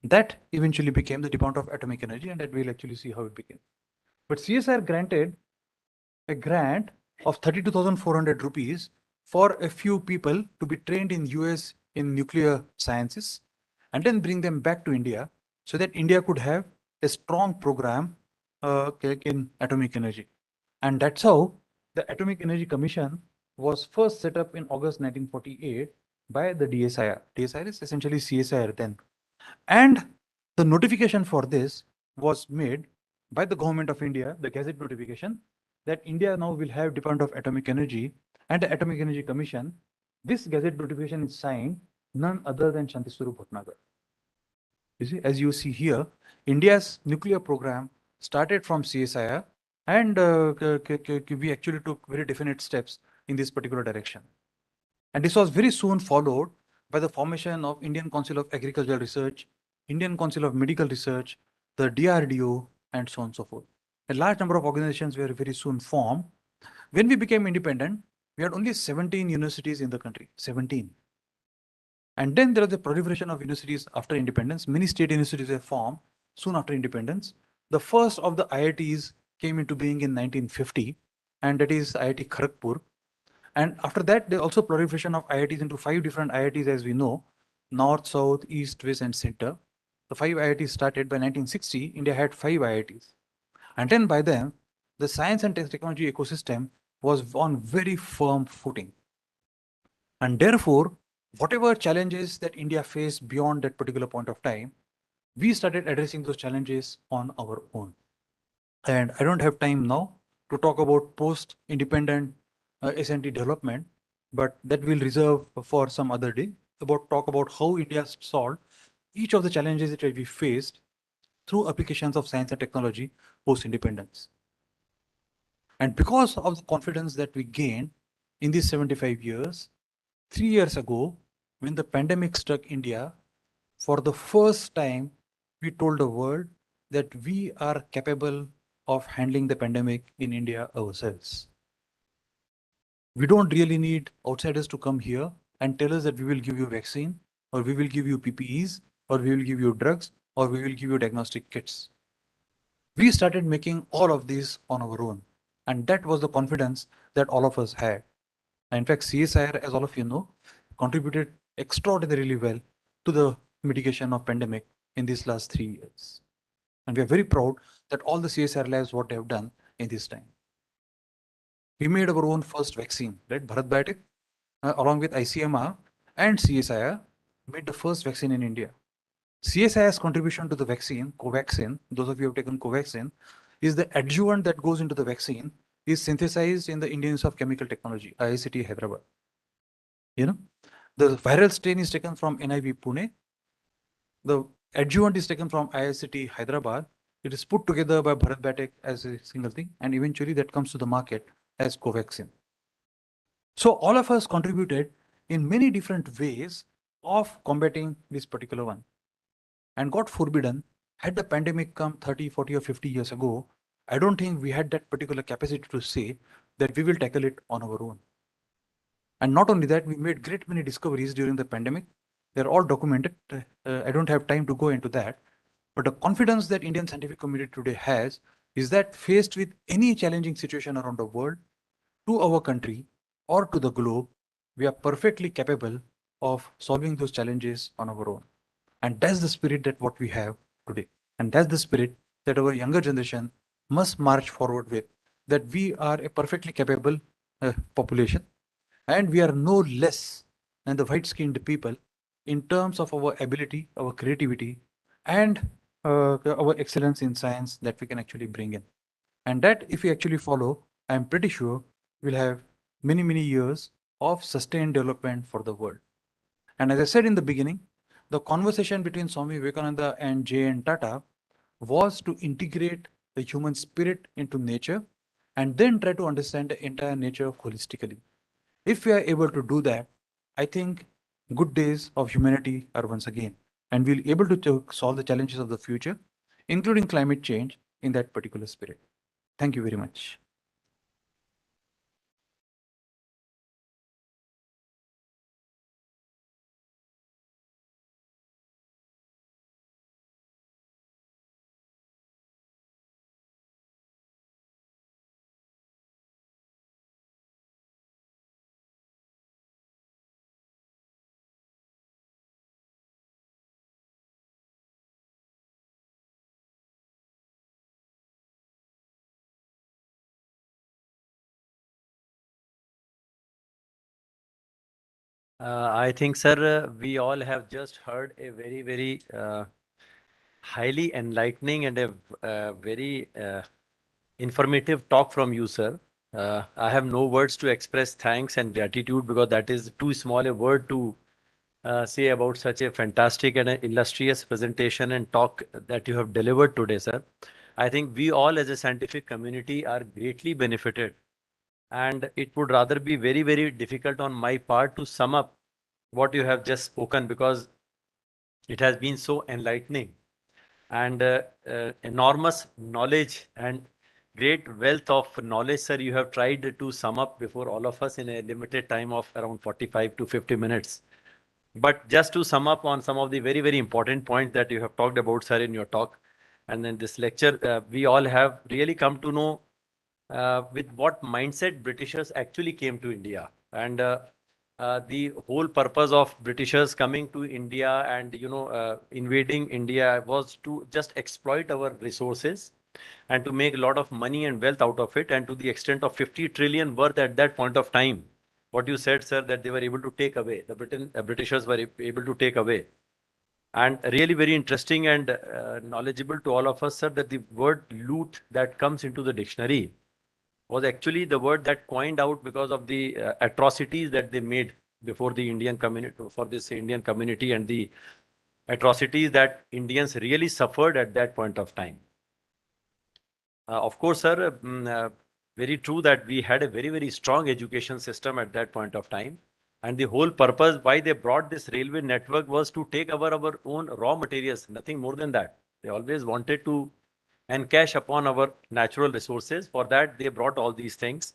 that eventually became the Department of Atomic Energy, and that we'll actually see how it became. But CSIR granted a grant of 32,400 rupees for a few people to be trained in US in nuclear sciences and then bring them back to India so that India could have a strong program in atomic energy. And that's how the Atomic Energy Commission was first set up in August 1948 by the DSIR. DSIR is essentially CSIR then. And the notification for this was made by the Government of India, the Gazette notification, that India now will have Department of Atomic Energy and the Atomic Energy Commission. This Gazette notification is signed none other than Shantiswarup Bhatnagar. You see, as you see here, India's nuclear program started from CSIR, and we actually took very definite steps in this particular direction. And this was very soon followed by the formation of Indian Council of Agricultural Research, Indian Council of Medical Research, the DRDO, and so on and so forth. A large number of organizations were very soon formed. When we became independent, we had only 17 universities in the country, 17. And then there was the proliferation of universities after independence. Many state universities were formed soon after independence. The first of the IITs came into being in 1950, and that is IIT Kharagpur. And after that, there also proliferation of IITs into 5 different IITs, as we know: North, South, East, West, and Center. The 5 IITs started by 1960. India had 5 IITs. And then by then, the science and technology ecosystem was on very firm footing. And therefore, whatever challenges that India faced beyond that particular point of time, we started addressing those challenges on our own. And I don't have time now to talk about post-independent S&T development, but that we'll reserve for some other day. Talk about how India solved each of the challenges that we faced through applications of science and technology post-independence. And because of the confidence that we gained in these 75 years, 3 years ago, when the pandemic struck India, for the first time, we told the world that we are capable of handling the pandemic in India ourselves. We don't really need outsiders to come here and tell us that we will give you vaccine, or we will give you PPEs, or we will give you drugs, or we will give you diagnostic kits. We started making all of these on our own. And that was the confidence that all of us had. And in fact, CSIR, as all of you know, contributed extraordinarily well to the mitigation of pandemic in these last 3 years. And we are very proud that all the CSIR labs, what they have done in this time. We made our own first vaccine, right? Bharat Biotech, along with ICMR and CSIR, made the first vaccine in India. CSIR's contribution to the vaccine, Covaxin, those of you who have taken Covaxin, is the adjuvant that goes into the vaccine is synthesized in the Indian Institute of Chemical Technology, IICT Hyderabad. You know, the viral strain is taken from NIV Pune. The adjuvant is taken from IICT Hyderabad. It is put together by Bharat Biotech as a single thing, and eventually that comes to the market as Covaxin. So all of us contributed in many different ways of combating this particular one. And God forbidden, had the pandemic come 30, 40 or 50 years ago, I don't think we had that particular capacity to say that we will tackle it on our own. And not only that, we made great many discoveries during the pandemic. They're all documented. I don't have time to go into that. But the confidence that Indian scientific community today has is that faced with any challenging situation around the world, to our country or to the globe, we are perfectly capable of solving those challenges on our own. And that's the spirit that what we have today. And that's the spirit that our younger generation must march forward with, that we are a perfectly capable population, and we are no less than the white-skinned people in terms of our ability, our creativity, and our excellence in science that we can actually bring in. And that if we actually follow, I'm pretty sure we'll have many, many years of sustained development for the world. And as I said in the beginning, the conversation between Swami Vivekananda and J.N. Tata was to integrate the human spirit into nature and then try to understand the entire nature holistically. If we are able to do that, I think good days of humanity are once again, and we'll be able to solve the challenges of the future, including climate change, in that particular spirit. Thank you very much. I think, sir, we all have just heard a very, very highly enlightening and a very informative talk from you, sir. I have no words to express thanks and gratitude because that is too small a word to say about such a fantastic and an illustrious presentation and talk that you have delivered today, sir. I think we all as a scientific community are greatly benefited, and it would rather be very, very difficult on my part to sum up what you have just spoken because it has been so enlightening and enormous knowledge and great wealth of knowledge, sir. You have tried to sum up before all of us in a limited time of around 45 to 50 minutes. But just to sum up on some of the very, very important points that you have talked about, sir, in your talk, and in this lecture, we all have really come to know with what mindset Britishers actually came to India. And the whole purpose of Britishers coming to India and, invading India was to just exploit our resources and to make a lot of money and wealth out of it. And to the extent of 50 trillion worth at that point of time, what you said, sir, that they were able to take away, Britishers were able to take away. And really very interesting and knowledgeable to all of us, sir, that the word loot that comes into the dictionary was actually the word that coined out because of the atrocities that they made before the Indian community, for this Indian community, and the atrocities that Indians really suffered at that point of time. Of course, sir, very true that we had a very, very strong education system at that point of time. And the whole purpose why they brought this railway network was to take our own raw materials, nothing more than that. They always wanted to encash upon our natural resources. For that, they brought all these things.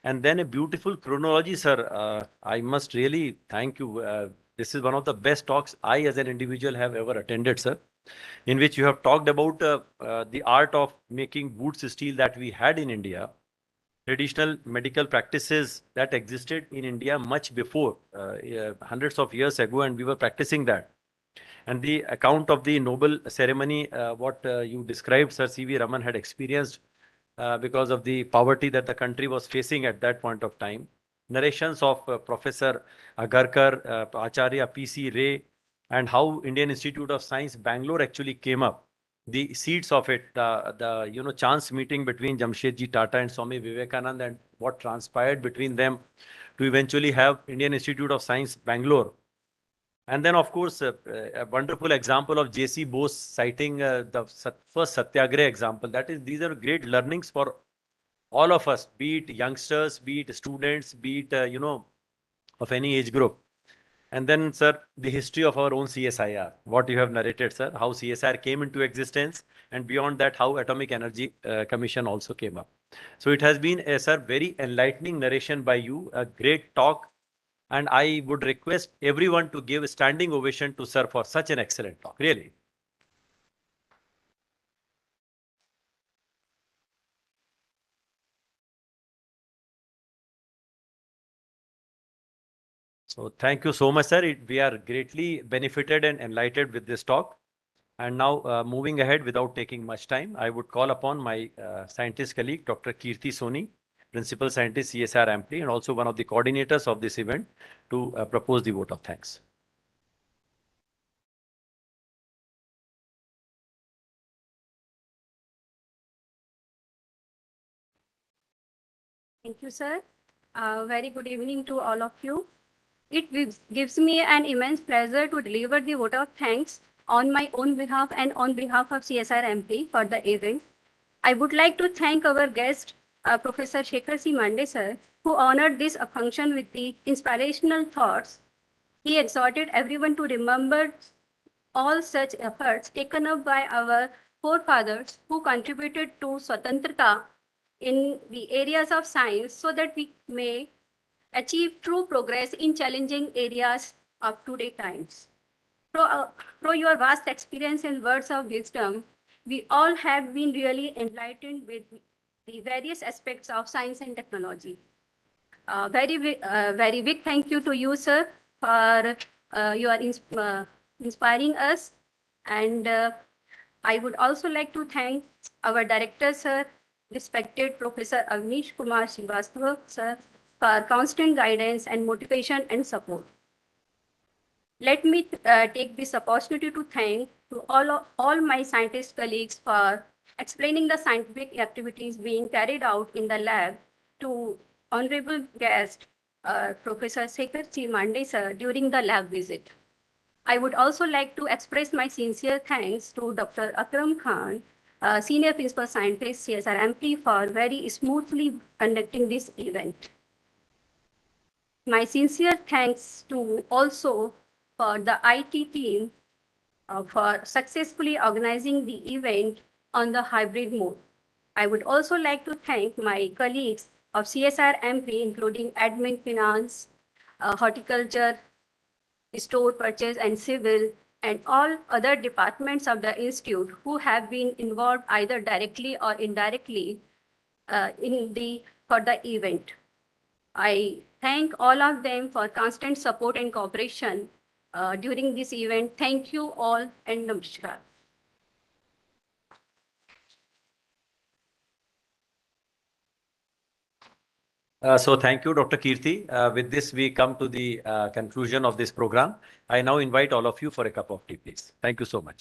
And then a beautiful chronology, sir. I must really thank you. This is one of the best talks I, as an individual, have ever attended, sir, in which you have talked about the art of making boots steel that we had in India, traditional medical practices that existed in India much before, hundreds of years ago, and we were practicing that. And the account of the Nobel ceremony, what you described, Sir C.V. Raman had experienced because of the poverty that the country was facing at that point of time. Narrations of Professor Agarka, Acharya P.C. Ray, and how Indian Institute of Science, Bangalore actually came up. The seeds of it, the chance meeting between Jamshedji Tata and Swami Vivekananda, and what transpired between them to eventually have Indian Institute of Science, Bangalore. And then, of course, a wonderful example of J.C. Bose citing the first Satyagraha example. That is, these are great learnings for all of us, be it youngsters, be it students, be it, of any age group. And then, sir, the history of our own CSIR, what you have narrated, sir, how CSIR came into existence, and beyond that, how Atomic Energy Commission also came up. So it has been, sir, very enlightening narration by you, a great talk, and I would request everyone to give a standing ovation to sir for such an excellent talk, really. So thank you so much, sir. We are greatly benefited and enlightened with this talk. And now, moving ahead without taking much time, I would call upon my scientist colleague, Dr. Kirti Soni, Principal Scientist, CSIR-AMPRI, and also one of the coordinators of this event, to propose the vote of thanks. Thank you, sir. Very good evening to all of you. It gives me an immense pleasure to deliver the vote of thanks on my own behalf and on behalf of CSIR-AMPRI for the event. I would like to thank our guest, Professor Shekhar C. Mande, sir, who honored this function with the inspirational thoughts. He exhorted everyone to remember all such efforts taken up by our forefathers who contributed to Swatantrata in the areas of science so that we may achieve true progress in challenging areas of today's times. Through your vast experience and words of wisdom, we all have been really enlightened with the various aspects of science and technology. Very big thank you to you, sir, for inspiring us. And I would also like to thank our director, sir, respected Professor Avnish Kumar Srivastava, sir, for constant guidance and motivation and support. Let me take this opportunity to thank to all my scientist colleagues for explaining the scientific activities being carried out in the lab, to honorable guest, Professor Shekhar C. Mande, sir, during the lab visit. I would also like to express my sincere thanks to Dr. Akram Khan, Senior Principal Scientist, CSIR-AMPRI, for very smoothly conducting this event. My sincere thanks to also for the IT team for successfully organizing the event on the hybrid mode. I would also like to thank my colleagues of CSIR-AMPRI, including admin, finance, horticulture, store purchase and civil, and all other departments of the institute who have been involved either directly or indirectly for the event. I thank all of them for constant support and cooperation during this event. Thank you all, and namaskar. So thank you, Dr. Kirti. With this, we come to the conclusion of this program. I now invite all of you for a cup of tea, please. Thank you so much.